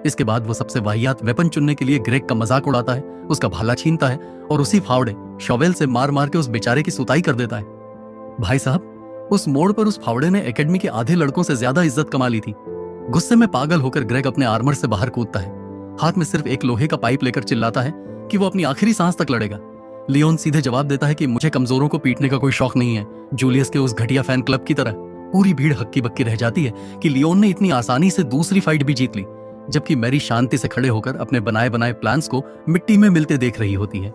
इसके बाद वो सबसे वाहियात वेपन चुनने के लिए ग्रेग का मजाक उड़ाता है, उसका भाला छीनता है और उसी फावड़े शॉवेल से मार मार के उस बेचारे की सुताई कर देता है। भाई साहब, उस मोड़ पर उस फावड़े ने एकेडमी के आधे लड़कों से ज्यादा इज्जत कमा ली थी। गुस्से में पागल होकर ग्रेग अपने आर्मर से बाहर कूदता है। हाथ में सिर्फ एक लोहे का पाइप लेकर चिल्लाता है कि वो अपनी आखिरी सांस तक लड़ेगा। लियोन सीधे जवाब देता है कि मुझे कमजोरों को पीटने का कोई शौक नहीं है, जूलियस के उस घटिया फैन क्लब की तरह। पूरी भीड़ हक्की बक्की रह जाती है कि लियोन ने इतनी आसानी से दूसरी फाइट भी जीत ली, जबकि मैरी शांति से खड़े होकर अपने बनाए बनाए प्लान्स को मिट्टी में मिलते देख रही होती है।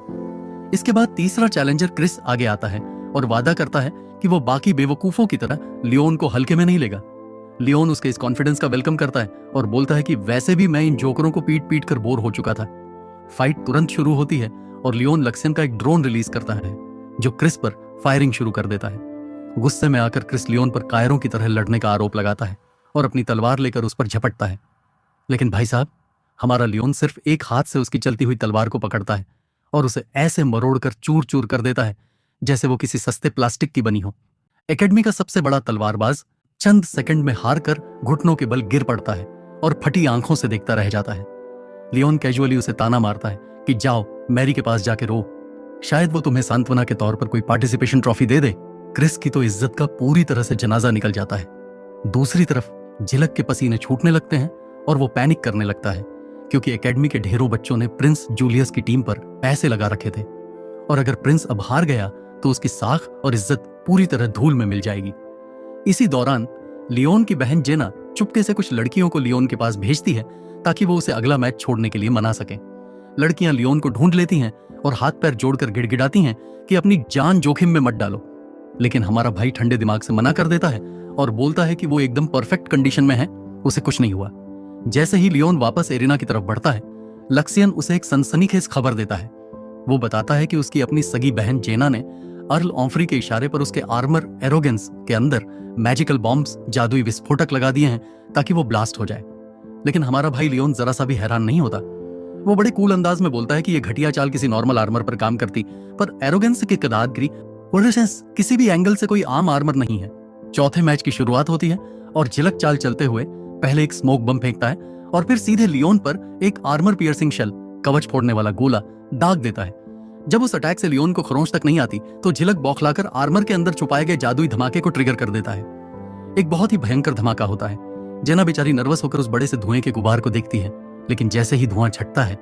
इसके बाद तीसरा चैलेंजर क्रिस आगे आता है और वादा करता है कि वो बाकी बेवकूफों की तरह लियोन को हल्के में नहीं लेगा। लियोन उसके इस कॉन्फिडेंस का वेलकम करता है और बोलता है कि वैसे भी मैं इन जोकरों को पीट पीट कर बोर हो चुका था। फाइट तुरंत शुरू होती है और लियोन लक्सियन का एक ड्रोन रिलीज करता है, जो क्रिस पर फायरिंग शुरू कर देता है। गुस्से में आकर क्रिस लियोन पर कायरों की तरह लड़ने का आरोप लगाता है और अपनी तलवार लेकर उस पर झपटता है। लेकिन भाई साहब, हमारा लियोन सिर्फ एक हाथ से उसकी चलती हुई तलवार को पकड़ता है और उसे ऐसे मरोड़कर चूर चूर कर देता है जैसे वो किसी सस्ते प्लास्टिक की बनी हो। एकेडमी का सबसे बड़ा तलवारबाज चंद सेकंड में हार कर घुटनों के बल गिर पड़ता है और फटी आंखों से देखता रह जाता है। लियोन कैजुअली उसे ताना मारता है कि जाओ मैरी के पास जाके रो, शायद वो तुम्हें सांत्वना के तौर पर कोई पार्टिसिपेशन ट्रॉफी दे दे। क्रिस की तो इज्जत का पूरी तरह से जनाजा निकल जाता है। दूसरी तरफ झिलक के पसीने छूटने लगते हैं और वो पैनिक करने लगता है, क्योंकि एकेडमी के ढेरों बच्चों ने प्रिंस जूलियस की टीम पर पैसे लगा रखे थे और अगर प्रिंस अब हार गया तो उसकी साख और इज्जत पूरी तरह धूल में मिल जाएगी। इसी दौरान लियोन की बहन जेना चुपके से कुछ लड़कियों को लियोन के पास भेजती है ताकि वो उसे अगला मैच छोड़ने के लिए मना सके। लड़कियां लियोन को ढूंढ लेती हैं और हाथ पैर जोड़कर गिड़गिड़ाती हैं कि अपनी जान जोखिम में मत डालो, लेकिन हमारा भाई ठंडे दिमाग से मना कर देता है और बोलता है कि वो एकदम परफेक्ट कंडीशन में है, उसे कुछ नहीं हुआ। जैसे ही लियोन वापस एरिना की तरफ बढ़ता है, लक्सियन उसे एक सनसनीखेज खबर देता है। वो बताता है कि उसकी अपनी सगी बहन जेना ने अर्ल ऑम्फ्री के इशारे पर उसके आर्मर एरोगेंस के अंदर मैजिकल बॉम्ब्स, जादुई विस्फोटक लगा दिए हैं ताकि वो ब्लास्ट हो जाए। लेकिन हमारा भाई लियोन जरा सा भी हैरान नहीं होता। वो बड़े कूल अंदाज में बोलता है कि यह घटिया चाल किसी नॉर्मल आर्मर पर काम करती, पर एरोगेंस की कदारगिरी किसी भी एंगल से कोई आम आर्मर नहीं है। चौथे मैच की शुरुआत होती है और झिलक चाल चलते हुए पहले एक स्मोक बम फेंकता है और फिर सीधे लियोन पर एक आर्मर पियर्सिंग शेल, कवच फोड़ने वाला गोला दाग देता है। जब उस अटैक से लियोन को खरोंच तक नहीं आती तो झिलक बौखलाकर आर्मर के अंदर छुपाए गए जादुई धमाके को ट्रिगर कर देता है। एक बहुत ही भयंकर धमाका होता है। जेना बेचारी नर्वस होकर उस बड़े से धुएं के गुबार को देखती है, लेकिन जैसे ही धुआं छटता है,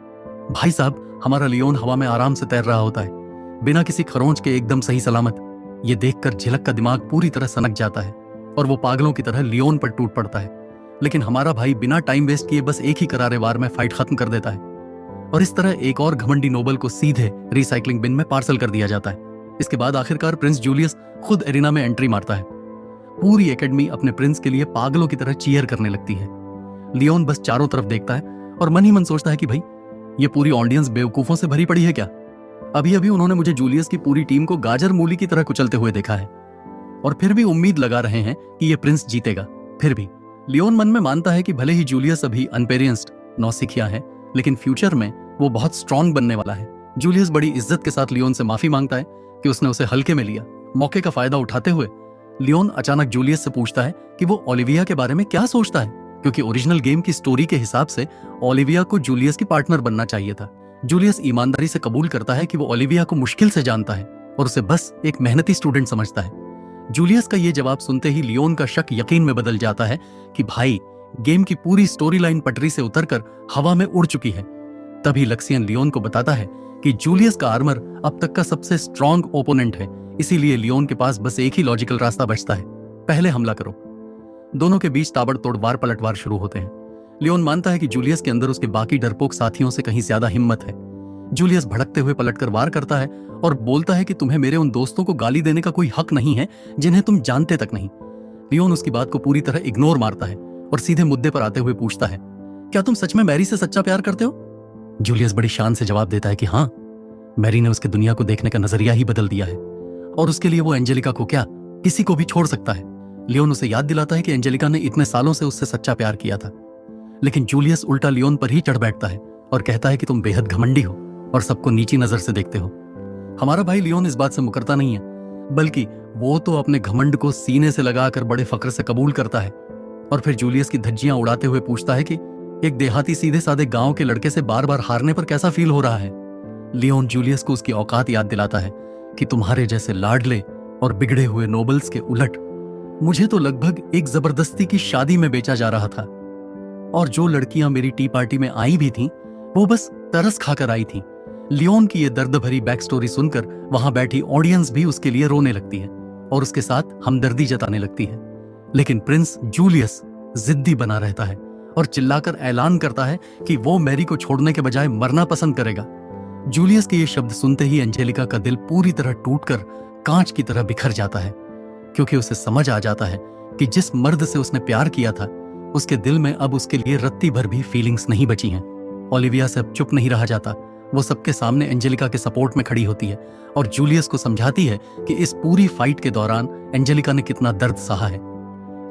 भाई साहब, हमारा लियोन हवा में आराम से तैर रहा होता है, बिना किसी खरोंच के एकदम सही सलामत। ये देखकर झिलक का दिमाग पूरी तरह सनक जाता है और वो पागलों की तरह लियोन पर टूट पड़ता है। लेकिन हमारा भाई बिना टाइम वेस्ट किए बस एक ही करारे वार में फाइट खत्म कर देता है और इस तरह एक और घमंडी नोबल को सीधे रिसाइकलिंग बिन में पार्सल कर दिया जाता है। इसके बाद आखिरकार प्रिंस जूलियस खुद एरिना में एंट्री मारता है। पूरी एकेडमी अपने प्रिंस के लिए पागलों की तरह चीयर करने लगती है। लियोन बस चारों तरफ देखता है और मन ही मन सोचता है कि भाई, ये पूरी ऑडियंस बेवकूफों से भरी पड़ी है क्या? अभी अभी उन्होंने मुझे जूलियस की पूरी टीम को गाजर मूली की तरह कुचलते हुए देखा है और फिर भी उम्मीद लगा रहे हैं कि ये प्रिंस जीतेगा। फिर भी लियोन मन में मानता है कि भले ही जूलियस अभी अनपेरियंस्ड नौसिखिया है, लेकिन फ्यूचर में वो बहुत स्ट्रांग बनने वाला है। जूलियस बड़ी इज्जत के साथ लियोन से माफी मांगता है कि उसने उसे हल्के में लिया। मौके का फायदा उठाते हुए लियोन अचानक जूलियस से पूछता है कि वो ओलिविया के बारे में क्या सोचता है, क्योंकि ओरिजिनल गेम की स्टोरी के हिसाब से ओलिविया को जूलियस की पार्टनर बनना चाहिए था। जूलियस ईमानदारी से कबूल करता है कि वो ओलिविया को मुश्किल से जानता है और उसे बस एक मेहनती स्टूडेंट समझता है। जूलियस का ये जवाब सुनते ही लियोन का शक यकीन में बदल जाता है कि भाई गेम की पूरी स्टोरी लाइन पटरी से उतरकर हवा में उड़ चुकी है। तभी लक्सियन लियोन को बताता है कि जूलियस का आर्मर अब तक का सबसे स्ट्रॉन्ग ओपोनेंट है, इसीलिए लियोन के पास बस एक ही लॉजिकल रास्ता बचता है, पहले हमला करो। दोनों के बीच ताबड़तोड़ वार पलटवार शुरू होते हैं। लियोन मानता है कि जूलियस के अंदर उसके बाकी डरपोक साथियों से कहीं ज्यादा हिम्मत है। जूलियस भड़कते हुए पलटकर वार करता है और बोलता है कि तुम्हें मेरे उन दोस्तों को गाली देने का कोई हक नहीं है जिन्हें तुम जानते तक नहीं। लियोन उसकी बात को पूरी तरह इग्नोर मारता है और सीधे मुद्दे पर आते हुए पूछता है, क्या तुम सच में मैरी से सच्चा प्यार करते हो? जूलियस बड़ी शान से जवाब देता है कि हाँ, मैरी ने उसके दुनिया को देखने का नजरिया ही बदल दिया है और उसके लिए वो एंजेलिका को क्या किसी को भी छोड़ सकता है। लियोन उसे याद दिलाता है कि एंजेलिका ने इतने सालों से उससे सच्चा प्यार किया था, लेकिन जूलियस उल्टा लियोन पर ही चढ़ बैठता है और कहता है कि तुम बेहद घमंडी हो और सबको नीची नजर से देखते हो। हमारा भाई लियोन इस बात से मुकरता नहीं है, बल्कि वो तो अपने घमंड को सीने से लगाकर बड़े फक्र से कबूल करता है और फिर जूलियस की धज्जियां उड़ाते हुए पूछता है कि एक देहाती सीधे साधे गांव के लड़के से बार बार हारने पर कैसा फील हो रहा है। लियोन जूलियस को उसकी औकात याद दिलाता है कि तुम्हारे जैसे लाडले और बिगड़े हुए नोबल्स के उलट मुझे तो लगभग एक जबरदस्ती की शादी में बेचा जा रहा था और जो लड़कियां मेरी टी पार्टी में आई भी थीं, वो बस तरस खाकर आई थीं। लियोन की ये दर्द भरी बैक स्टोरी सुनकर वहां बैठी ऑडियंस भी उसके लिए रोने लगती है और उसके साथ हमदर्दी जताने लगती है, लेकिन प्रिंस जूलियस जिद्दी बना रहता है और चिल्लाकर ऐलान करता है कि वो मैरी को छोड़ने के बजाय मरना पसंद करेगा। जूलियस के ये शब्द सुनते ही एंजेलिका का दिल पूरी तरह टूटकर कांच की तरह बिखर जाता है, क्योंकि उसे समझ आ जाता है कि जिस मर्द से उसने प्यार किया था उसके दिल में अब उसके लिए रत्ती भर भी फीलिंग्स नहीं बची हैं। ओलिविया से अब चुप नहीं रहा जाता। वो सबके सामने एंजेलिका के सपोर्ट में खड़ी होती है और जूलियस को समझाती है कि इस पूरी फाइट के दौरान एंजेलिका ने कितना दर्द सहा है,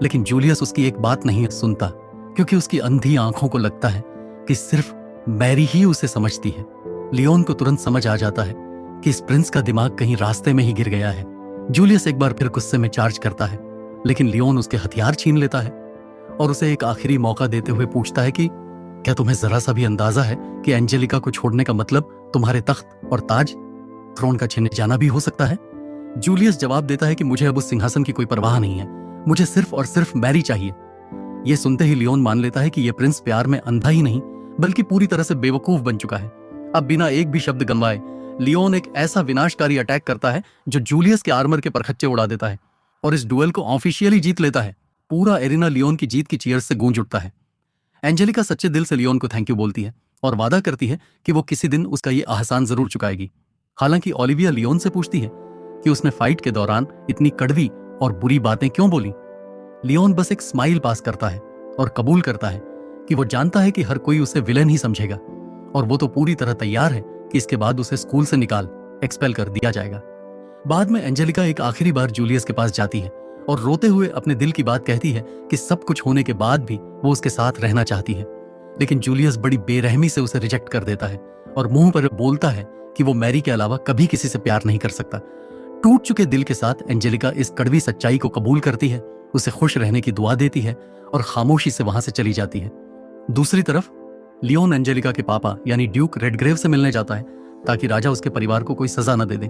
लेकिन जूलियस उसकी एक बात नहीं सुनता, क्योंकि उसकी अंधी आंखों को लगता है कि सिर्फ मैरी ही उसे समझती है। लियोन को तुरंत समझ आ जाता है कि इस प्रिंस का दिमाग कहीं रास्ते में ही गिर गया है। जूलियस एक बार फिर गुस्से में चार्ज करता है, लेकिन लियोन उसके हथियार छीन लेता है और उसे एक आखिरी मौका देते हुए पूछता है कि क्या तुम्हें जरा सा भी अंदाजा है कि एंजेलिका को छोड़ने का मतलब तुम्हारे तख्त और ताज, थ्रोन का छिन जाना भी हो सकता है? जूलियस जवाब देता है कि मुझे अब उस सिंहासन की कोई परवाह नहीं है, मुझे सिर्फ और सिर्फ मैरी चाहिए। यह सुनते ही लियोन मान लेता है कि यह प्रिंस प्यार में अंधा ही नहीं बल्कि पूरी तरह से बेवकूफ बन चुका है। अब बिना एक भी शब्द गंवाए लियोन एक ऐसा विनाशकारी अटैक करता है जो जूलियस के आर्मर के परखच्चे उड़ा देता है और इस डुएल को ऑफिशियली जीत लेता है। पूरा एरिना लियोन की जीत की चीयर्स से गूंज उठता है। एंजेलिका सच्चे दिल से लियोन को थैंक यू बोलती है और वादा करती है कि वो किसी दिन उसका ये एहसान जरूर चुकाएगी। हालांकि ओलिविया लियोन से पूछती है कि उसने फाइट के दौरान इतनी कड़वी और बुरी बातें क्यों बोली। लियोन बस एक स्माइल पास करता है और कबूल करता है कि वो जानता है कि हर कोई उसे विलेन ही समझेगा और वो तो पूरी तरह तैयार है कि इसके बाद उसे स्कूल से निकाल एक्सपेल कर दिया जाएगा। बाद में एंजेलिका एक आखिरी बार जूलियस के पास जाती है और रोते हुए अपने दिल की बात कहती है कि सब कुछ होने के बाद भी वो उसके साथ रहना चाहती है, लेकिन जूलियस बड़ी बेरहमी से उसे रिजेक्ट कर देता है और मुंह पर बोलता है कि वो मैरी के अलावा कभी किसी से प्यार नहीं कर सकता। टूट चुके दिल के साथ एंजेलिका इस कड़वी सच्चाई को कबूल करती है, उसे खुश रहने की दुआ देती है और खामोशी से वहां से चली जाती है। दूसरी तरफ लियोन एंजेलिका के पापा यानी ड्यूक रेडग्रेव से मिलने जाता है ताकि राजा उसके परिवार को कोई सजा न दे दे।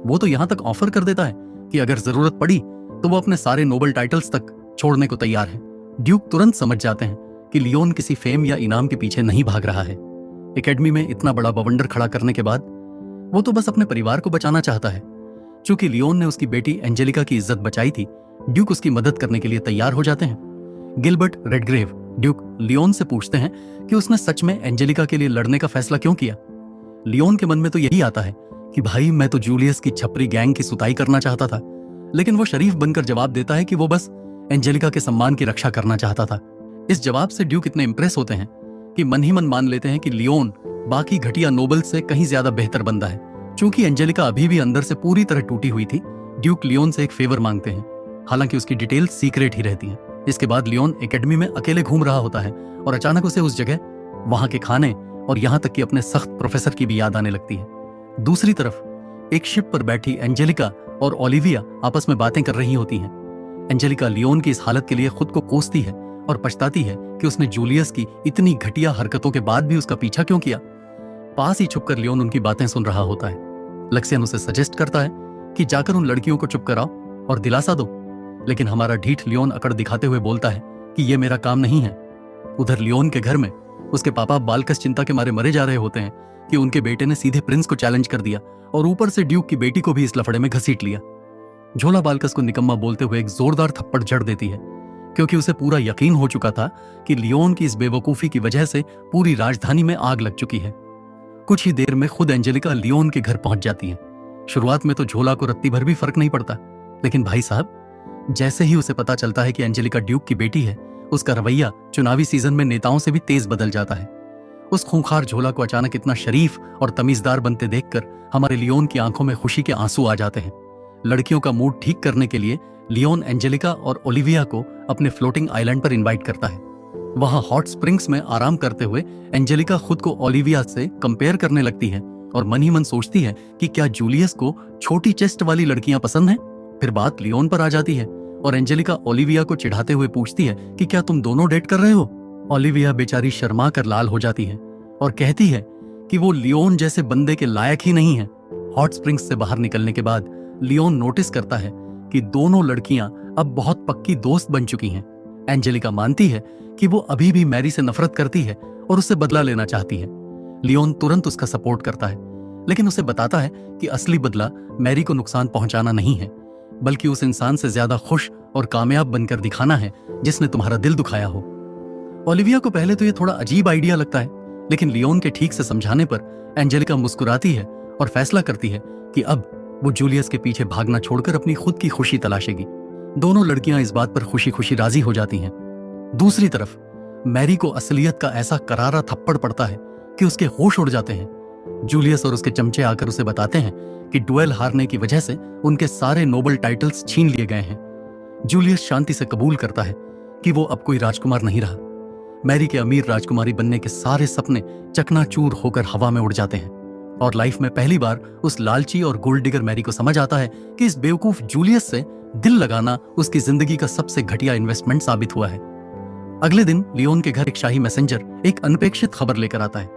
वो तो यहां तक ऑफर कर देता है कि अगर जरूरत पड़ी तो वो अपने सारे नोबल टाइटल्स तक छोड़ने को तैयार है। ड्यूक तुरंत समझ जाते हैं कि लियोन किसी फेम या इनाम के पीछे नहीं भाग रहा है। एकेडमी में इतना बड़ा बवंडर खड़ा करने के बाद वो तो बस अपने परिवार को बचाना चाहता है। चूंकि लियोन ने उसकी बेटी एंजेलिका की इज्जत बचाई थी, ड्यूक उसकी मदद करने के लिए तैयार हो जाते हैं। गिलबर्ट रेडग्रेव ड्यूक लियोन से पूछते हैं कि उसने सच में एंजेलिका के लिए लड़ने का फैसला क्यों किया। लियोन के मन में तो यही आता है कि भाई मैं तो जूलियस की छपरी गैंग की सुताई करना चाहता था, लेकिन वो शरीफ बनकर जवाब देता है कि वो बस एंजेलिका के सम्मान की रक्षा करना चाहता था। इस जवाब से ड्यूक इतने इंप्रेस होते हैं कि मन ही मन मान लेते हैं कि लियोन बाकी घटिया नोबल से कहीं ज्यादा बेहतर बंदा है। चूंकि एंजेलिका अभी भी अंदर से पूरी तरह टूटी हुई थी, ड्यूक लियोन से एक फेवर मांगते हैं, हालांकि उसकी डिटेल्स सीक्रेट ही रहती हैं। इसके बाद लियोन एकेडमी में अकेले घूम रहा होता है और अचानक उसे उस जगह, वहां के खाने और यहाँ तक कि अपने सख्त प्रोफेसर की भी याद आने लगती है। दूसरी तरफ एक शिप पर बैठी एंजेलिका और ओलिविया आपस में बातें कर रही होती हैं। एंजेलिका लियोन की इस हालत के लिए खुद को कोसती है और पछताती है कि उसने जूलियस की इतनी घटिया हरकतों के बाद भी उसका पीछा क्यों किया। पास ही छुपकर लियोन उनकी बातें सुन रहा होता है। लक्सियन उसे सजेस्ट करता है कि जाकर उन लड़कियों को चुप कराओ और दिलासा दो, लेकिन हमारा ढीठ लियोन अकड़ दिखाते हुए बोलता है कि ये मेरा काम नहीं है। उधर लियोन के घर में उसके पापा बाल्कस चिंता के मारे मरे जा रहे होते हैं कि उनके बेटे ने सीधे प्रिंस को चैलेंज कर दिया और ऊपर से ड्यूक की बेटी को भी इस लफड़े में घसीट लिया। झोला बाल्कस को निकम्मा बोलते हुए एक जोरदार थप्पड़ जड़ देती है, क्योंकि उसे पूरा यकीन हो चुका था कि लियोन की इस बेवकूफी की वजह से पूरी राजधानी में आग लग चुकी है। कुछ ही देर में खुद एंजेलिका लियोन के घर पहुंच जाती है। शुरुआत में तो झोला को रत्ती भर भी फर्क नहीं पड़ता, लेकिन भाई साहब, जैसे ही उसे पता चलता है कि एंजेलिका ड्यूक की बेटी है, उसका रवैया चुनावी सीजन में नेताओं से भी तेज बदल जाता है। उस खूंखार झोला को अचानक इतना शरीफ और तमीजदार बनते देखकर हमारे लियोन की आंखों में खुशी के आंसू आ जाते हैं। लड़कियों का मूड ठीक करने के लिए लियोन एंजेलिका और ओलिविया को अपने फ्लोटिंग आइलैंड पर इनवाइट करता है। वहां हॉट स्प्रिंग्स में आराम करते हुए एंजेलिका खुद को ओलिविया से कंपेयर करने लगती है और मन ही मन सोचती है कि क्या जूलियस को छोटी चेस्ट वाली लड़कियां पसंद हैं। फिर बात लियोन पर आ जाती है और एंजेलिका ओलिविया को चिढ़ाते हुए पूछती है कि क्या तुम दोनों डेट कर रहे हो। ओलिविया बेचारी शर्मा कर लाल हो जाती है और कहती है कि वो लियोन जैसे बंदे के लायक ही नहीं है। हॉट स्प्रिंग्स से बाहर निकलने के बाद लियोन नोटिस करता है कि दोनों लड़कियां अब बहुत पक्की दोस्त बन चुकी हैं। एंजेलिका मानती है कि वो अभी भी मैरी से नफरत करती है और उससे बदला लेना चाहती है। लियोन तुरंत उसका सपोर्ट करता है, लेकिन उसे बताता है कि असली बदला मैरी को नुकसान पहुंचाना नहीं है, बल्कि उस इंसान से ज्यादा खुश और कामयाब बनकर दिखाना है जिसने तुम्हारा दिल दुखाया हो। ओलिविया को पहले तो ये थोड़ा अजीब आइडिया लगता है, लेकिन लियोन के ठीक से समझाने पर एंजेलिका मुस्कुराती है और फैसला करती है कि अब वो जूलियस के पीछे भागना छोड़कर अपनी खुद की खुशी तलाशेगी। दोनों लड़कियां इस बात पर खुशी खुशी राजी हो जाती हैं। दूसरी तरफ मैरी को असलियत का ऐसा करारा थप्पड़ पड़ता है कि उसके होश उड़ जाते हैं। जूलियस और उसके चमचे आकर उसे बताते हैं कि डुएल हारने की वजह से उनके सारे नोबल टाइटल्स छीन लिए गए हैं। जूलियस शांति से कबूल करता है कि वो अब कोई राजकुमार नहीं रहा। मैरी के अमीर राजकुमारी बनने के सारे सपने चकनाचूर होकर हवा में उड़ जाते हैं और लाइफ में पहली बार उस लालची और गोल्ड डिगर मैरी को समझ आता है कि इस बेवकूफ जूलियस से दिल लगाना उसकी जिंदगी का सबसे घटिया इन्वेस्टमेंट साबित हुआ है। अगले दिन लियोन के घर एक शाही मैसेंजर एक अनपेक्षित खबर लेकर आता है।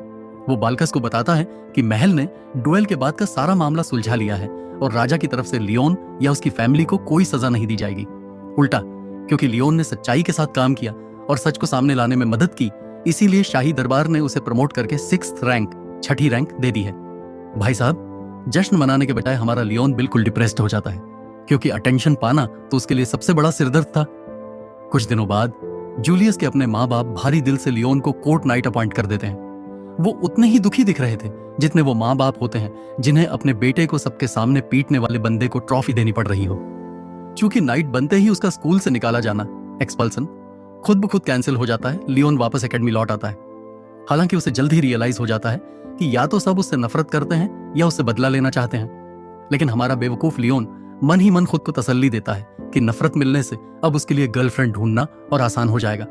वो बाल्कस को बताता है कि महल ने डुएल के बाद का सारा मामला सुलझा लिया है और राजा की तरफ से लियोन या उसकी फैमिली को कोई सजा नहीं दी जाएगी। उल्टा, क्योंकि लियोन ने सच्चाई के साथ काम किया और सच को सामने लाने में मदद की, इसीलिए शाही दरबार ने उसे प्रमोट करके 6th रैंक, 6ठी रैंक दे दी है। भाई साहब, जश्न मनाने के बजाय हमारा लियोन बिल्कुल डिप्रेस्ड हो जाता है, क्योंकि अटेंशन पाना तो उसके लिए सबसे बड़ा सिरदर्द था। कुछ दिनों बाद जूलियस के अपने माँ बाप भारी दिल से लियोन को कोर्ट नाइट अपॉइंट कर देते हैं। वो उतने ही दुखी दिख रहे थे जितने वो माँ बाप होते हैं जिन्हें अपने बेटे को सबके सामने पीटने वाले बंदे को ट्रॉफी देनी पड़ रही हो। चूंकि नाइट बनते ही उसका स्कूल से निकाला जाना, एक्सपल्सन, खुद ब खुद कैंसिल हो जाता है, लियोन वापस एकेडमी लौट आता है। हालांकि उसे जल्द ही रियलाइज हो जाता है कि या तो सब उससे नफरत करते हैं या उससे बदला लेना चाहते हैं, लेकिन हमारा बेवकूफ लियोन मन ही मन खुद को तसल्ली देता है कि नफरत मिलने से अब उसके लिए गर्लफ्रेंड ढूंढना और आसान हो जाएगा।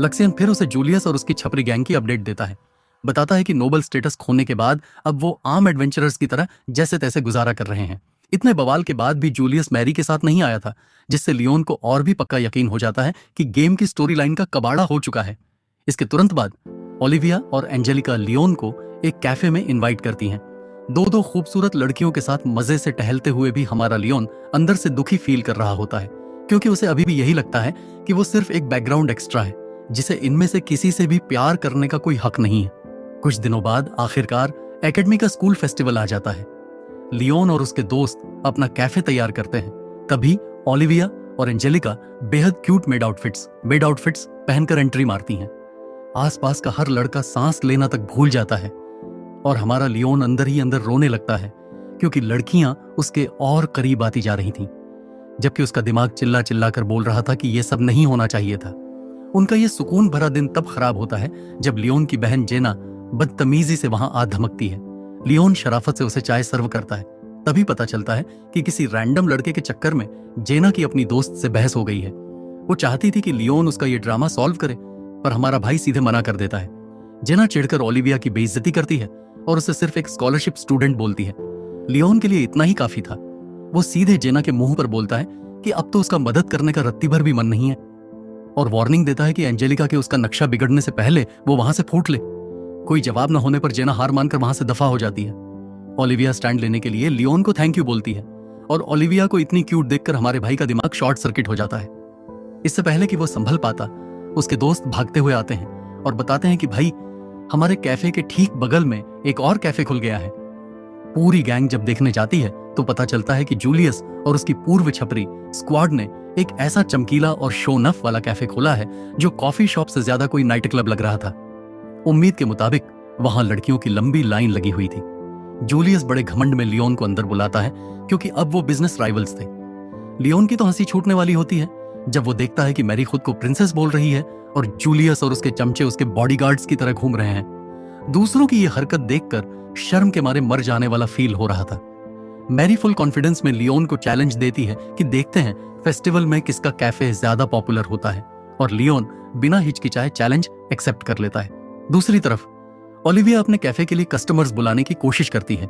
लक्सियन फिर उसे जूलियस और उसकी छपरी गैंग की अपडेट देता है। बताता है कि नोबल स्टेटस खोने के बाद अब वो आम एडवेंचरर्स की तरह जैसे तैसे गुजारा कर रहे हैं। इतने बवाल के बाद भी जूलियस मैरी के साथ नहीं आया था, जिससे लियोन को और भी पक्का यकीन हो जाता है कि गेम की स्टोरी लाइन का कबाड़ा हो चुका है। इसके तुरंत बाद ओलिविया और एंजेलिका लियोन को एक कैफे में इनवाइट करती हैं। दो खूबसूरत लड़कियों के साथ मजे से टहलते हुए भी हमारा लियोन अंदर से दुखी फील कर रहा होता है, क्योंकि उसे अभी भी यही लगता है कि वो सिर्फ एक बैकग्राउंड एक्स्ट्रा है जिसे इनमें से किसी से भी प्यार करने का कोई हक नहीं है। कुछ दिनों बाद आखिरकार एकेडमी का स्कूल फेस्टिवल आ जाता है। लियोन और उसके दोस्त अपना कैफे तैयार करते हैं। तभी ओलिविया और एंजेलिका बेहद क्यूट मेड आउटफिट्स पहनकर एंट्री मारती हैं। आसपास का हर लड़का सांस लेना तक भूल जाता है और हमारा लियोन अंदर ही अंदर रोने लगता है, क्योंकि लड़कियां उसके और करीब आती जा रही थीं, जबकि उसका दिमाग चिल्ला चिल्ला कर बोल रहा था कि यह सब नहीं होना चाहिए था। उनका यह सुकून भरा दिन तब खराब होता है जब लियोन की बहन जेना बदतमीजी से वहां आ धमकती है। लियोन शराफत से उसे चाय सर्व करता है। तभी पता चलता है कि किसी रैंडम लड़के के चक्कर में जेना की अपनी दोस्त से बहस हो गई है। वो चाहती थी कि लियोन उसका ये ड्रामा सॉल्व करे, पर हमारा भाई सीधे मना कर देता है। जेना चिढ़कर ओलिविया की बेइज्जती करती है और उसे सिर्फ एक स्कॉलरशिप स्टूडेंट बोलती है। लियोन के लिए इतना ही काफी था। वो सीधे जेना के मुंह पर बोलता है कि अब तो उसका मदद करने का रत्ती भर भी मन नहीं है, और वार्निंग देता है कि एंजेलिका के उसका नक्शा बिगड़ने से पहले वो वहां से फूट ले। कोई जवाब न होने पर जेना हार मानकर वहां से दफा हो जाती है। ओलिविया स्टैंड लेने के लिए लियोन को थैंक यू बोलती है, और ओलिविया को इतनी क्यूट देखकर हमारे भाई का दिमाग शॉर्ट सर्किट हो जाता है। इससे पहले कि वो संभल पाता, उसके दोस्त भागते हुए आते हैं और बताते हैं कि भाई, हमारे कैफे के ठीक बगल में एक और कैफे खुल गया है। पूरी गैंग जब देखने जाती है तो पता चलता है कि जूलियस और उसकी पूर्व छपरी स्क्वाड ने एक ऐसा चमकीला और शोनफ वाला कैफे खोला है जो कॉफी शॉप से ज्यादा कोई नाइट क्लब लग रहा था। उम्मीद के मुताबिक वहां लड़कियों की लंबी लाइन लगी हुई थी। जूलियस बड़े घमंड में लियोन को अंदर बुलाता है क्योंकि अब वो बिजनेस राइवल्स थे। लियोन की तो हंसी छूटने वाली होती है जब वो देखता है कि मैरी खुद को प्रिंसेस बोल रही है और जूलियस और उसके चमचे उसके बॉडीगार्ड्स की तरह घूम रहे हैं। दूसरों की ये हरकत देखकर शर्म के मारे मर जाने वाला फील हो रहा था। मैरी फुल कॉन्फिडेंस में लियोन को चैलेंज देती है कि देखते हैं फेस्टिवल में किसका कैफे ज्यादा पॉपुलर होता है, और लियोन बिना हिचकिचाए चैलेंज एक्सेप्ट कर लेता है। दूसरी तरफ ओलिविया अपने कैफे के लिए कस्टमर्स बुलाने की कोशिश करती है,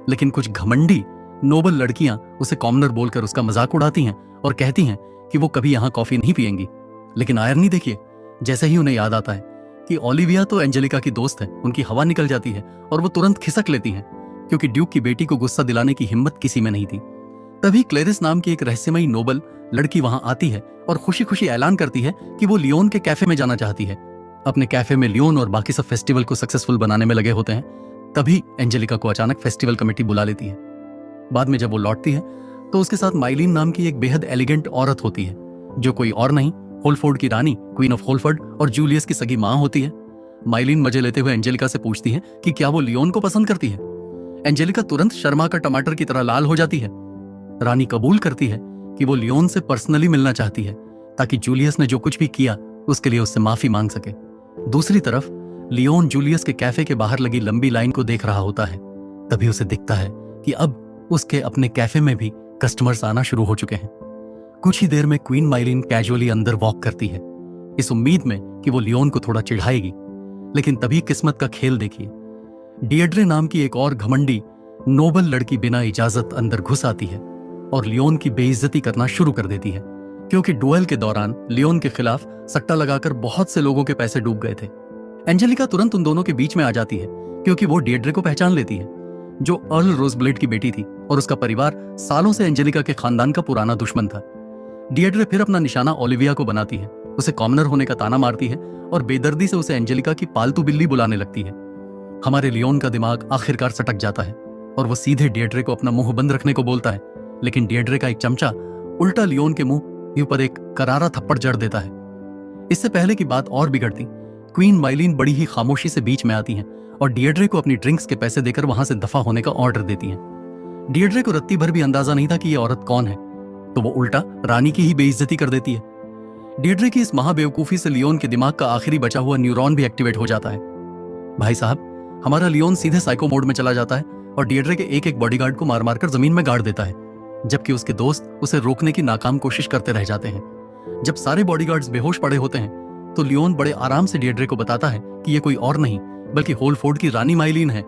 लेकिन कुछ घमंडी नोबल लड़कियां उसे कॉमनर बोलकर उसका मजाक उड़ाती हैं और कहती हैं कि वो कभी यहां कॉफी नहीं पिएंगी। लेकिन आयरनी देखिए, जैसे ही उन्हें याद आता है कि ओलिविया तो एंजेलिका की दोस्त है, उनकी हवा निकल जाती है और वो तुरंत खिसक लेती हैं, क्योंकि ड्यूक की बेटी को गुस्सा दिलाने की हिम्मत किसी में नहीं थी। तभी क्लेरिस नाम की एक रहस्यमयी नोबल लड़की वहां आती है और खुशी खुशी ऐलान करती है कि वो लियोन के कैफे में जाना चाहती है। अपने कैफे में लियोन और बाकी सब फेस्टिवल को सक्सेसफुल बनाने में लगे होते हैं। तभी एंजेलिका को अचानक फेस्टिवल कमेटी बुला लेती है। बाद में जब वो लौटती है तो उसके साथ माइलिन नाम की एक बेहद एलिगेंट औरत होती है, जो कोई और नहीं, होलफोर्ड की रानी क्वीन ऑफ होलफोर्ड और जूलियस की सगी मां होती है। माइलिन मजे लेते हुए एंजेलिका से पूछती है कि क्या वो लियोन को पसंद करती है। एंजेलिका तुरंत शर्मा का टमाटर की तरह लाल हो जाती है। रानी कबूल करती है कि वो लियोन से पर्सनली मिलना चाहती है ताकि जूलियस ने जो कुछ भी किया उसके लिए उससे माफी मांग सके। दूसरी तरफ लियोन जूलियस के कैफे के बाहर लगी लंबी लाइन को देख रहा होता है। तभी उसे दिखता है कि अब उसके अपने कैफे में भी कस्टमर्स आना शुरू हो चुके हैं। कुछ ही देर में क्वीन माइलिन कैजुअली अंदर वॉक करती है, इस उम्मीद में कि वो लियोन को थोड़ा चिढ़ाएगी। लेकिन तभी किस्मत का खेल देखिए, डिएड्रे नाम की एक और घमंडी नोबल लड़की बिना इजाजत अंदर घुस आती है और लियोन की बेइज्जती करना शुरू कर देती है, क्योंकि डुएल के दौरान लियोन के खिलाफ सट्टा लगाकर बहुत से लोगों के पैसे डूब गए थे। एंजेलिका तुरंत उन दोनों के बीच में आ जाती है, क्योंकि वो डिएड्रे को पहचान लेती है, जो अर्ल रोजब्लेड की बेटी थी, और उसका परिवार सालों से एंजेलिका के खानदान का पुराना दुश्मन था। डिएड्रे फिर अपना निशाना ओलिविया को बनाती है, उसे कॉमनर होने का ताना मारती है और बेदर्दी से उसे एंजेलिका की पालतू बिल्ली बुलाने लगती है। हमारे लियोन का दिमाग आखिरकार सटक जाता है और वो सीधे डिएड्रे को अपना मुंह बंद रखने को बोलता है, लेकिन डिएड्रे का एक चमचा उल्टा लियोन के मुंह ऊपर एक करारा थप्पड़ जड़ देता है। इससे पहले की बात और बिगड़ती, क्वीन माइलिन बड़ी ही खामोशी से बीच में आती हैं और डिएड्रे को अपनी ड्रिंक्स के पैसे देकर वहां से दफा होने का ऑर्डर देती हैं। डिएड्रे को रत्ती भर भी अंदाजा नहीं था कि ये औरत कौन है, तो वो उल्टा रानी की ही बेइज्जती कर देती है। डिएड्रे की इस महाबेवकूफी से लियोन के दिमाग का आखिरी बचा हुआ न्यूरॉन भी एक्टिवेट हो जाता है। भाई साहब, हमारा लियोन सीधे साइको मोड में चला जाता है और डिएड्रे के एक एक बॉडीगार्ड को मार मार कर जमीन में गाड़ देता है, जबकि उसके दोस्त उसे रोकने की नाकाम कोशिश करते रह जाते हैं। जब सारे बॉडीगार्ड्स बेहोश पड़े होते हैं तो लियोन बड़े आराम से डिएड्रे को बताता है कि ये कोई और नहीं बल्कि होलफोर्ड की रानी माइलिन है।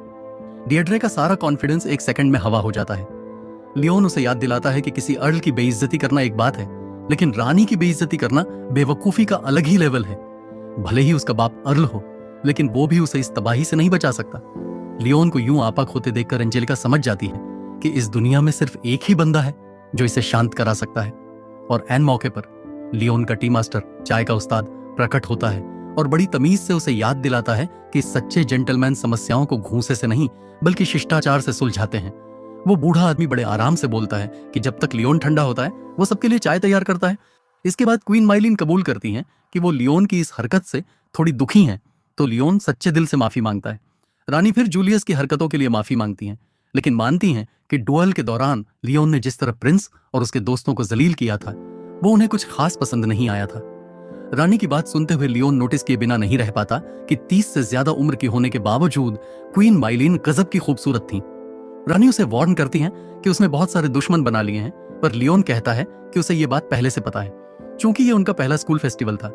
डिएड्रे का सारा कॉन्फिडेंस एक सेकंड में हवा हो जाता है। लियोन उसे याद दिलाता है कि किसी अर्ल की बेइज्जती करना एक बात है, लेकिन रानी की बेइज्जती करना बेवकूफी का अलग ही लेवल है। भले ही उसका बाप अर्ल हो, लेकिन वो भी उसे इस तबाही से नहीं बचा सकता। लियोन को यूं आपा खोते देखकर एंजेलिका समझ जाती है कि इस दुनिया में सिर्फ एक ही बंदा है जो इसे शांत करा सकता है। और ऐन मौके पर लियोन का टी मास्टर, चाय का उस्ताद, प्रकट होता है और बड़ी तमीज से उसे याद दिलाता है कि सच्चे जेंटलमैन समस्याओं को घूंसे से नहीं बल्कि शिष्टाचार से सुलझाते हैं। वो बूढ़ा आदमी बड़े आराम से बोलता है कि जब तक लियोन ठंडा होता है वो सबके लिए चाय तैयार करता है। इसके बाद क्वीन माइलिन कबूल करती हैं कि वो लियोन की इस हरकत से थोड़ी दुखी हैं, तो लियोन सच्चे दिल से माफी मांगता है। रानी फिर जूलियस की हरकतों के लिए माफी मांगती हैं, लेकिन मानती हैं कि डुएल के दौरान लियोन ने जिस तरह प्रिंस और उसके दोस्तों को जलील किया था वो उन्हें कुछ खास पसंद नहीं आया था। रानी की बात सुनते हुए लियोन नोटिस किए बिना नहीं रह पाता कि 30 से ज्यादा उम्र की होने के बावजूद क्वीन माइलिन गजब की खूबसूरत थी। रानी उसे वार्न करती हैं कि उसने बहुत सारे दुश्मन बना लिए हैं, पर लियोन कहता है कि उसे ये बात पहले से पता है, क्योंकि ये उनका पहला स्कूल फेस्टिवल था।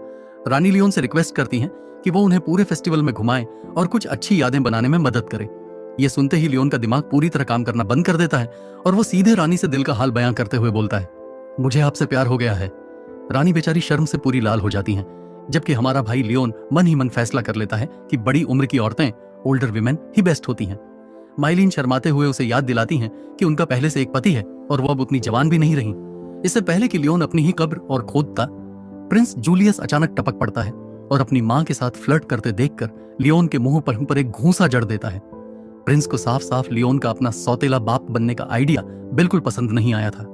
रानी लियोन से रिक्वेस्ट करती हैं कि वो उन्हें पूरे फेस्टिवल में घुमाए और कुछ अच्छी यादें बनाने में मदद करे। ये सुनते ही लियोन का दिमाग पूरी तरह काम करना बंद कर देता है और वो सीधे रानी से दिल का हाल बयां करते हुए बोलता है, मुझे आपसे प्यार हो गया है। रानी बेचारी शर्म से पूरी लाल हो जाती हैं, जबकि हमारा भाई लियोन मन ही मन फैसला कर लेता है कि बड़ी उम्र की औरतें, ओल्डर विमेन ही बेस्ट होती हैं। माइलिन शर्माते हुए उसे याद दिलाती हैं कि उनका पहले से एक पति है और वो अब उतनी जवान भी नहीं रही। इससे पहले कि लियोन अपनी ही कब्र और खोदता, प्रिंस जूलियस अचानक टपक पड़ता है और अपनी मां के साथ फ्लर्ट करते देखकर लियोन के मुंह पर एक घूंसा जड़ देता है। प्रिंस को साफ साफ लियोन का अपना सौतेला बाप बनने का आइडिया बिल्कुल पसंद नहीं आया था।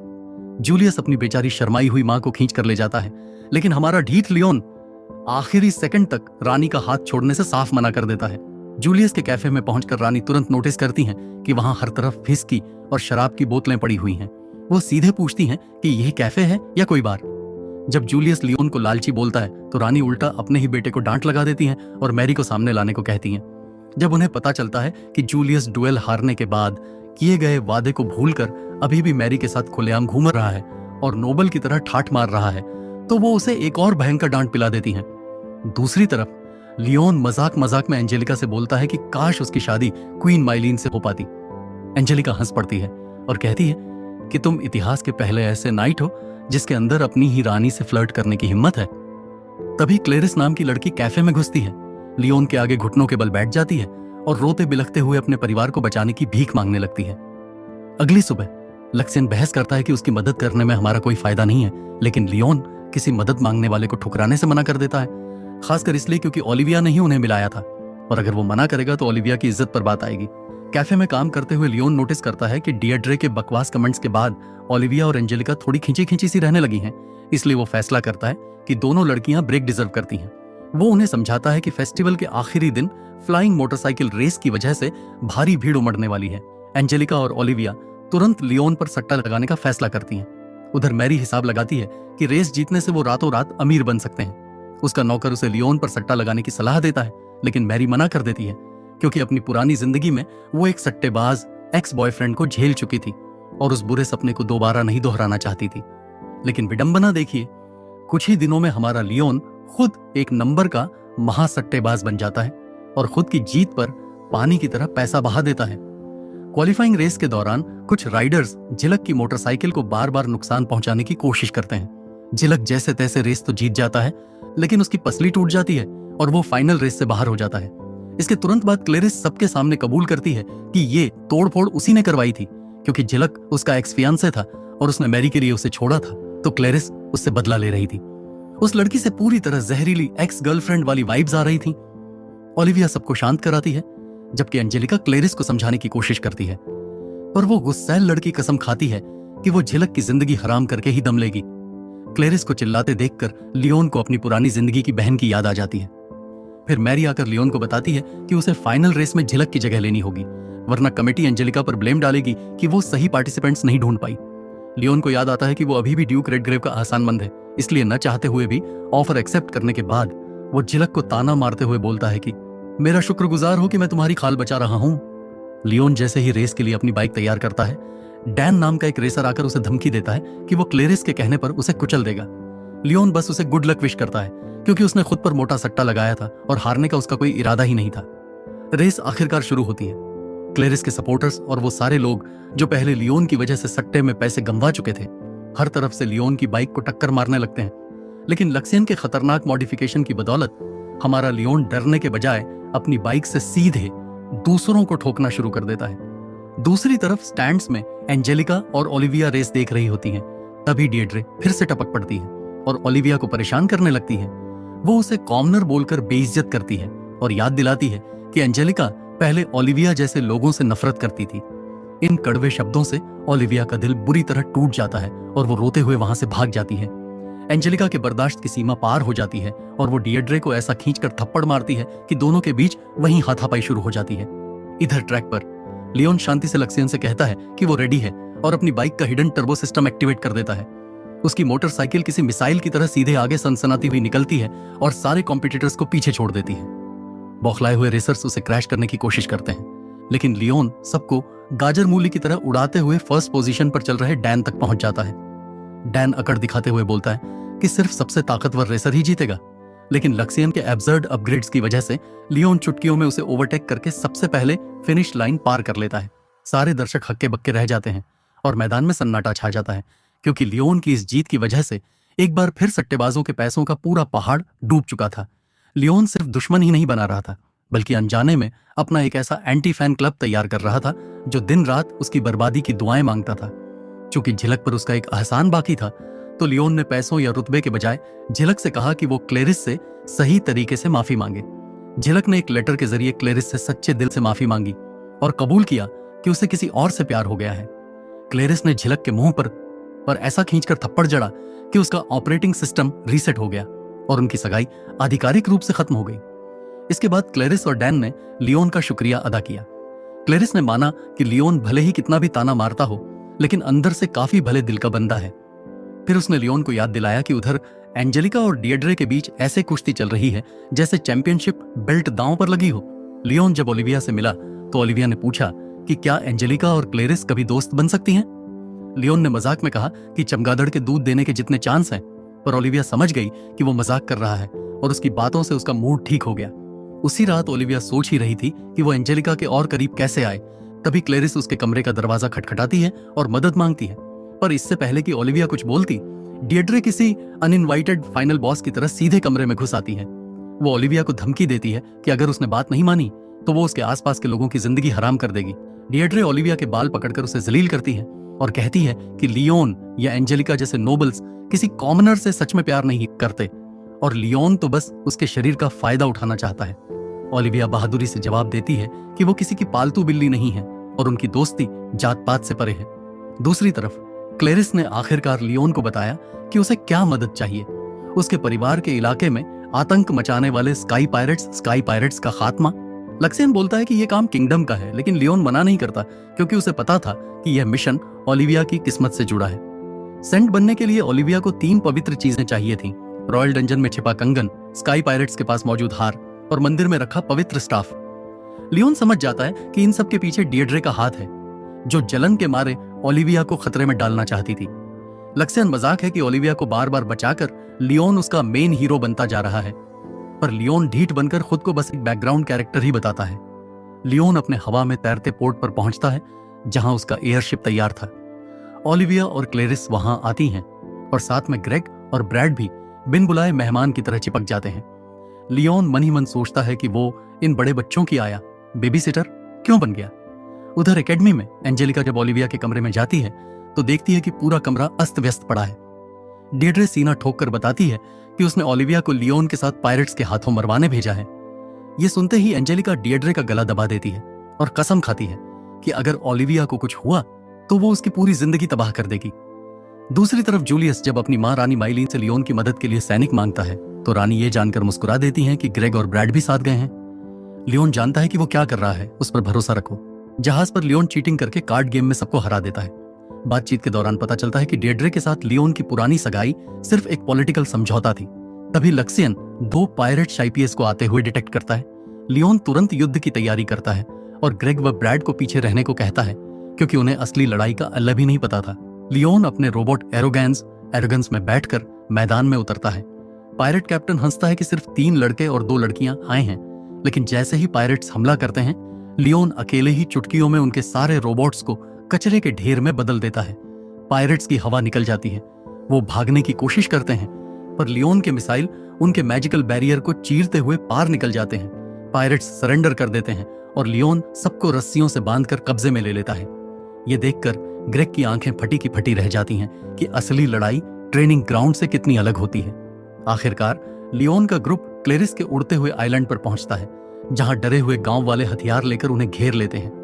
जूलियस अपनी बेचारी शर्माई हुई मां को खींच कर ले जाता है, लेकिन हमारा ढीठ लियोन आखिरी सेकंड तक रानी का हाथ छोड़ने से साफ मना कर देता है। जूलियस के कैफे में पहुंचकर रानी तुरंत नोटिस करती हैं कि वहां हर तरफ व्हिस्की और शराब की बोतलें पड़ी हुई हैं। वो सीधे पूछती हैं कि यह कैफे है या कोई बार। जब जूलियस लियोन को लालची बोलता है तो रानी उल्टा अपने ही बेटे को डांट लगा देती हैं और मैरी को सामने लाने को कहती हैं। जब उन्हें पता चलता है कि जूलियस डुएल हारने के बाद किए गए वादे को भूलकर अभी भी मैरी के साथ खुलेआम घूम रहा है और नोबल की तरह ठाठ मार रहा है, तो वो उसे एक और भयंकर डांट पिला देती हैं। दूसरी तरफ लियोन मजाक मजाक में एंजेलिका से बोलता है कि काश उसकी शादी क्वीन माइलिन से हो पाती। एंजेलिका हंस पड़ती है और कहती है कि तुम इतिहास के पहले ऐसे नाइट हो जिसके अंदर अपनी ही रानी से फ्लर्ट करने की हिम्मत है। तभी क्लेरिस नाम की लड़की कैफे में घुसती है, लियोन के आगे घुटनों के बल बैठ जाती है और रोते बिलखते हुए अपने परिवार को बचाने की भीख मांगने लगती है। अगली सुबह लक्सियन बहस करता है कि उसकी मदद करने में हमारा कोई फायदा नहीं है, लेकिन लियोन किसी मदद मांगने वाले को ठुकराने से मना कर देता है, खासकर इसलिए क्योंकि ओलिविया ने ही उन्हें मिलाया था और अगर वो मना करेगा तो ओलिविया की इज्जत पर बात आएगी। कैफे में काम करते हुए लियोन नोटिस करता है कि डिएड्रे के बकवास कमेंट्स के बाद ओलिविया और एंजेलिका थोड़ी खींची खींची सी रहने लगी हैं, इसलिए वो फैसला करता है कि दोनों लड़कियां ब्रेक डिजर्व करती हैं। वो उन्हें समझाता है कि फेस्टिवल के आखिरी दिन फ्लाइंग मोटरसाइकिल रेस की वजह से भारी भीड़ उमड़ने वाली है। एंजेलिका और ओलिविया तुरंत लियोन पर सट्टा लगाने का फैसला करती हैं। उधर मैरी हिसाब लगाती है कि रेस जीतने से वो रातों रात अमीर बन सकते हैं। उसका नौकर उसे लियोन पर सट्टा लगाने की सलाह देता है, लेकिन मैरी मना कर देती है क्योंकि अपनी पुरानी जिंदगी में वो एक सट्टेबाज एक्स बॉयफ्रेंड को झेल चुकी थी और उस बुरे सपने को दोबारा नहीं दोहराना चाहती थी। लेकिन विडंबना देखिए, कुछ ही दिनों में हमारा लियोन खुद एक नंबर का महासट्टेबाज बन जाता है और खुद की जीत पर पानी की तरह पैसा बहा देता है। क्वालिफाइंग रेस के दौरान कुछ राइडर्स झिलक की मोटरसाइकिल को बार बार नुकसान पहुंचाने की कोशिश करते हैं। झिलक जैसे तैसे रेस तो जीत जाता है, लेकिन उसकी पसली टूट जाती है और वो फाइनल रेस से बाहर हो जाता है। इसके तुरंत बाद क्लेरिस सबके सामने कबूल करती है कि ये तोड़फोड़ उसी ने करवाई थी, क्योंकि झिलक उसका एक्स फियांसे था और उसने मैरी के लिए उसे छोड़ा था, तो क्लेरिस उससे बदला ले रही थी। उस लड़की से पूरी तरह जहरीली एक्स गर्लफ्रेंड वाली वाइब्स आ रही थी। ओलिविया सबको शांत कराती है, जबकि एंजेलिका क्लेरिस को समझाने की कोशिश करती है, पर वो गुस्सैल लड़की कसम खाती है कि वो झिलक की जिंदगी हराम करके ही दम लेगी। क्लेरिस को चिल्लाते देखकर लियोन को अपनी पुरानी जिंदगी की बहन की याद आ जाती है। फिर मैरी आकर लियोन को बताती है कि उसे फाइनल रेस में झिलक की जगह लेनी होगी, वरना कमेटी एंजेलिका पर ब्लेम डालेगी कि वो सही पार्टिसिपेंट्स नहीं ढूंढ पाई। लियोन को याद आता है कि वो अभी भी ड्यूक रेडग्रेव का आसानमंद है, इसलिए न चाहते हुए भी ऑफर एक्सेप्ट करने के बाद वो झिलक को ताना मारते हुए बोलता है कि मेरा शुक्रगुजार हो कि मैं तुम्हारी खाल बचा रहा हूं। लियोन जैसे ही रेस के लिए अपनी बाइक तैयार करता है, डैन नाम का एक रेसर आकर उसे धमकी देता है कि वो क्लेरिस के कहने पर उसे कुचल देगा। लियोन बस उसे गुड लक विश करता है, क्योंकि उसने खुद पर मोटा सट्टा लगाया था और हारने का उसका कोई इरादा ही नहीं था। रेस आखिरकार शुरू होती है। क्लेरिस के सपोर्टर्स और वो सारे लोग जो पहले लियोन की वजह से सट्टे में पैसे गंवा चुके थे, हर तरफ से लियोन की बाइक को टक्कर मारने लगते हैं। लेकिन लक्सियन के खतरनाक मॉडिफिकेशन की बदौलत हमारा लियोन डरने के बजाय अपनी बाइक से सीधे दूसरों को ठोकना शुरू कर देता है। दूसरी तरफ स्टैंड्स में एंजेलिका और ओलिविया रेस देख रही होती हैं। तभी डिएड्रे फिर से टपक पड़ती है और ओलिविया को परेशान करने लगती है। वो उसे कॉमनर बोलकर बेइज्जत करती है और याद दिलाती है कि एंजेलिका पहले ओलिविया जैसे लोगों से नफरत करती थी। इन कड़वे शब्दों से ओलिविया का दिल बुरी तरह टूट जाता है और वो रोते हुए वहां से भाग जाती है। एंजेलिका के बर्दाश्त की सीमा पार हो जाती है और वो डिएड्रे को ऐसा खींचकर थप्पड़ मारती है कि दोनों के बीच वहीं हाथापाई शुरू हो जाती है। इधर ट्रैक पर लियोन शांति से लक्सियन से कहता है कि वो रेडी है और अपनी बाइक का हिडन टर्बो सिस्टम एक्टिवेट कर देता है। उसकी मोटरसाइकिल किसी मिसाइल की तरह सीधे आगे सनसनाती हुई निकलती है और सारे कॉम्पिटिटर्स को पीछे छोड़ देती है। बौखलाए हुए रेसर्स उसे क्रैश करने की कोशिश करते हैं, लेकिन लियोन सबको गाजर मूली की तरह उड़ाते हुए फर्स्ट पोजीशन पर चल रहे डैन तक पहुंच जाता है। डैन अकड़ दिखाते हुए बोलता है कि सिर्फ सबसे ताकतवर रेसर ही जीतेगा। लेकिन लक्सियन के एब्सर्ड अपग्रेड्स की वजह से लियोन चुटकियों में उसे ओवरटेक करके सबसे पहले फिनिश लाइन पार कर लेता है। सारे दर्शक हक्के बक्के रह जाते हैं और मैदान में सन्नाटा छा जाता है, क्योंकि लियोन की इस जीत की वजह से एक बार फिर सट्टेबाजों के पैसों का पूरा पहाड़ डूब चुका था। लियोन सिर्फ दुश्मन ही नहीं बना रहा था, बल्कि अनजाने में अपना एक ऐसा एंटी फैन क्लब तैयार कर रहा था जो दिन रात उसकी बर्बादी की दुआएं मांगता था। चूंकि झिलक पर उसका एक एहसान बाकी था, तो लियोन ने पैसों या रुतबे के बजाय झिलक से कहा कि वो क्लेरिस से सही तरीके से माफी मांगे। झिलक ने एक लेटर के जरिए क्लेरिस से सच्चे दिल से माफी मांगी और कबूल किया कि उसे किसी और से प्यार हो गया है। क्लेरिस ने झिलक के मुंह पर ऐसा खींचकर थप्पड़ जड़ा कि उसका ऑपरेटिंग सिस्टम रीसेट हो गया और उनकी सगाई आधिकारिक रूप से खत्म हो गई। इसके बाद क्लेरिस और डैन ने लियोन का शुक्रिया अदा किया। क्लेरिस ने माना कि लियोन भले ही कितना भी ताना मारता हो, लेकिन अंदर से काफी भले दिल का बंदा है। फिर उसने लियोन को याद दिलाया कि उधर एंजेलिका और डिएड्रे के बीच ऐसे कुश्ती चल रही है जैसे चैंपियनशिप बेल्ट दांव पर लगी हो। लियोन जब ओलिविया से मिला तो ओलिविया ने पूछा कि क्या एंजेलिका और क्लेरिस कभी दोस्त बन सकती हैं? लियोन ने मजाक में कहा कि चमगादड़ के दूध देने के जितने चांस हैं, पर ओलिविया समझ गई कि वो मजाक कर रहा है और उसकी बातों से उसका मूड ठीक हो गया। उसी रात ओलिविया सोच ही रही थी कि वो एंजेलिका के और करीब कैसे आए। तभी क्लेरिस उसके कमरे का दरवाजा खटखटाती है और मदद मांगती है, पर इससे पहले कि ओलिविया कुछ बोलती, डिएड्रे किसी अनइनवाइटेड फाइनल बॉस की तरह सीधे कमरे में घुस आती है। वो ओलिविया को धमकी देती है कि अगर उसने बात नहीं मानी तो वो उसके आसपास के लोगों की जिंदगी हराम कर देगी। डिएड्रे ओलिविया के बाल पकड़कर उसे जलील करती है और कहती है कि लियोन या एंजेलिका जैसे नोबल्स किसी कॉमनर से सच में प्यार नहीं करते और लियोन तो बस उसके शरीर का फायदा उठाना चाहता है। ओलिविया बहादुरी से जवाब देती है कि वो किसी की पालतू बिल्ली नहीं है और उनकी दोस्ती जात पात से परे है। दूसरी तरफ क्लेरिस ने आखिरकार लियोन को बताया कि उसे क्या मदद चाहिए। उसके परिवार के इलाके में आतंक मचाने वाले स्काई पायरेट्स का खात्मा। लक्सियन बोलता है कि यह काम किंगडम का है, लेकिन लियोन मना नहीं करता क्योंकि उसे पता था कि यह मिशन ओलिविया की किस्मत से जुड़ा है। सेंट बनने के लिए ओलिविया को 3 पवित्र चीजें चाहिए थीं: रॉयल डंजन में छिपा कंगन, स्काई पायरेट्स के पास मौजूद हार और मंदिर में रखा पवित्र स्टाफ। लियोन समझ जाता है कि इन सब के पीछे डिएड्रे का हाथ है, जो जलन के मारे ओलिविया को खतरे में डालना चाहती थी। लक्सियन मजाक है कि ओलिविया को बार बार बचाकर लियोन उसका मेन हीरो बनता जा रहा है, पर लियोन ढीठ बनकर खुद को बस एक बैकग्राउंड कैरेक्टर ही बताता है। लियोन अपने हवा में तैरते पोर्ट पर पहुंचता है जहां उसका एयरशिप तैयार था। ओलिविया और क्लेरिस वहां आती हैं और साथ में ग्रेग और ब्रैड भी बिन बुलाए मेहमान की तरह चिपक जाते हैं। लियोन मन ही मन सोचता है कि वो इन बड़े बच्चों की आया बेबी सिटर क्यों बन गया। उधर एकेडमी में एंजेलिका जब ओलिविया के कमरे में जाती है तो देखती है कि पूरा कमरा अस्त व्यस्त पड़ा है। डिएड्रे सीना ठोक कर बताती है कि उसने ओलिविया को लियोन के साथ पायरेट्स के हाथों मरवाने भेजा है। ये सुनते ही एंजेलिका डिएड्रे का गला दबा देती है और कसम खाती है कि अगर ओलिविया को कुछ हुआ तो वो उसकी पूरी जिंदगी तबाह कर देगी। दूसरी तरफ जूलियस जब अपनी मां रानी माइलीन से लियोन की मदद के लिए सैनिक मांगता है तो रानी ये जानकर मुस्कुरा देती हैं कि ग्रेग और ब्रैड भी साथ गए हैं। लियोन जानता है कि वो क्या कर रहा है, उस पर भरोसा रखो। जहाज पर लियोन चीटिंग करके कार्ड गेम में सबको हरा देता है। बातचीत के दौरान पता चलता है कि डिएड्रे के साथ लियोन की पुरानी सगाई सिर्फ एक पॉलिटिकल समझौता थी। तभी लक्सियन 2 पायरेट आईपीएस को आते हुए डिटेक्ट करता है। लियोन तुरंत युद्ध की तैयारी करता है और ग्रेग व ब्रैड को पीछे रहने को कहता है क्योंकि उन्हें असली लड़ाई का अल्लाह भी नहीं पता था। लियोन अपने रोबोट एरोगेंस में बैठकर मैदान में उतरता है। पायरेट कैप्टन हंसता है कि सिर्फ 3 लड़के और 2 लड़कियां आए हैं, लेकिन जैसे ही पायरेट्स हमला करते हैं लियोन अकेले ही चुटकियों में उनके सारे रोबोट्स को कचरे के ढेर में बदल देता है। पायरेट्स की हवा निकल जाती है। वो भागने की कोशिश करते हैं, पर लियोन के मिसाइल उनके मैजिकल बैरियर को चीरते हुए पार निकल जाते हैं। पायरेट्स सरेंडर कर देते हैं और लियोन सबको रस्सियों से बांधकर कब्जे में ले लेता है। ये देखकर ग्रेग की आंखें फटी की फटी रह जाती हैं कि असली लड़ाई ट्रेनिंग ग्राउंड से कितनी अलग होती है। आखिरकार लियोन का ग्रुप क्लेरिस के उड़ते हुए आइलैंड पर पहुंचता है, जहां डरे हुए गांव वाले हथियार लेकर उन्हें घेर लेते हैं।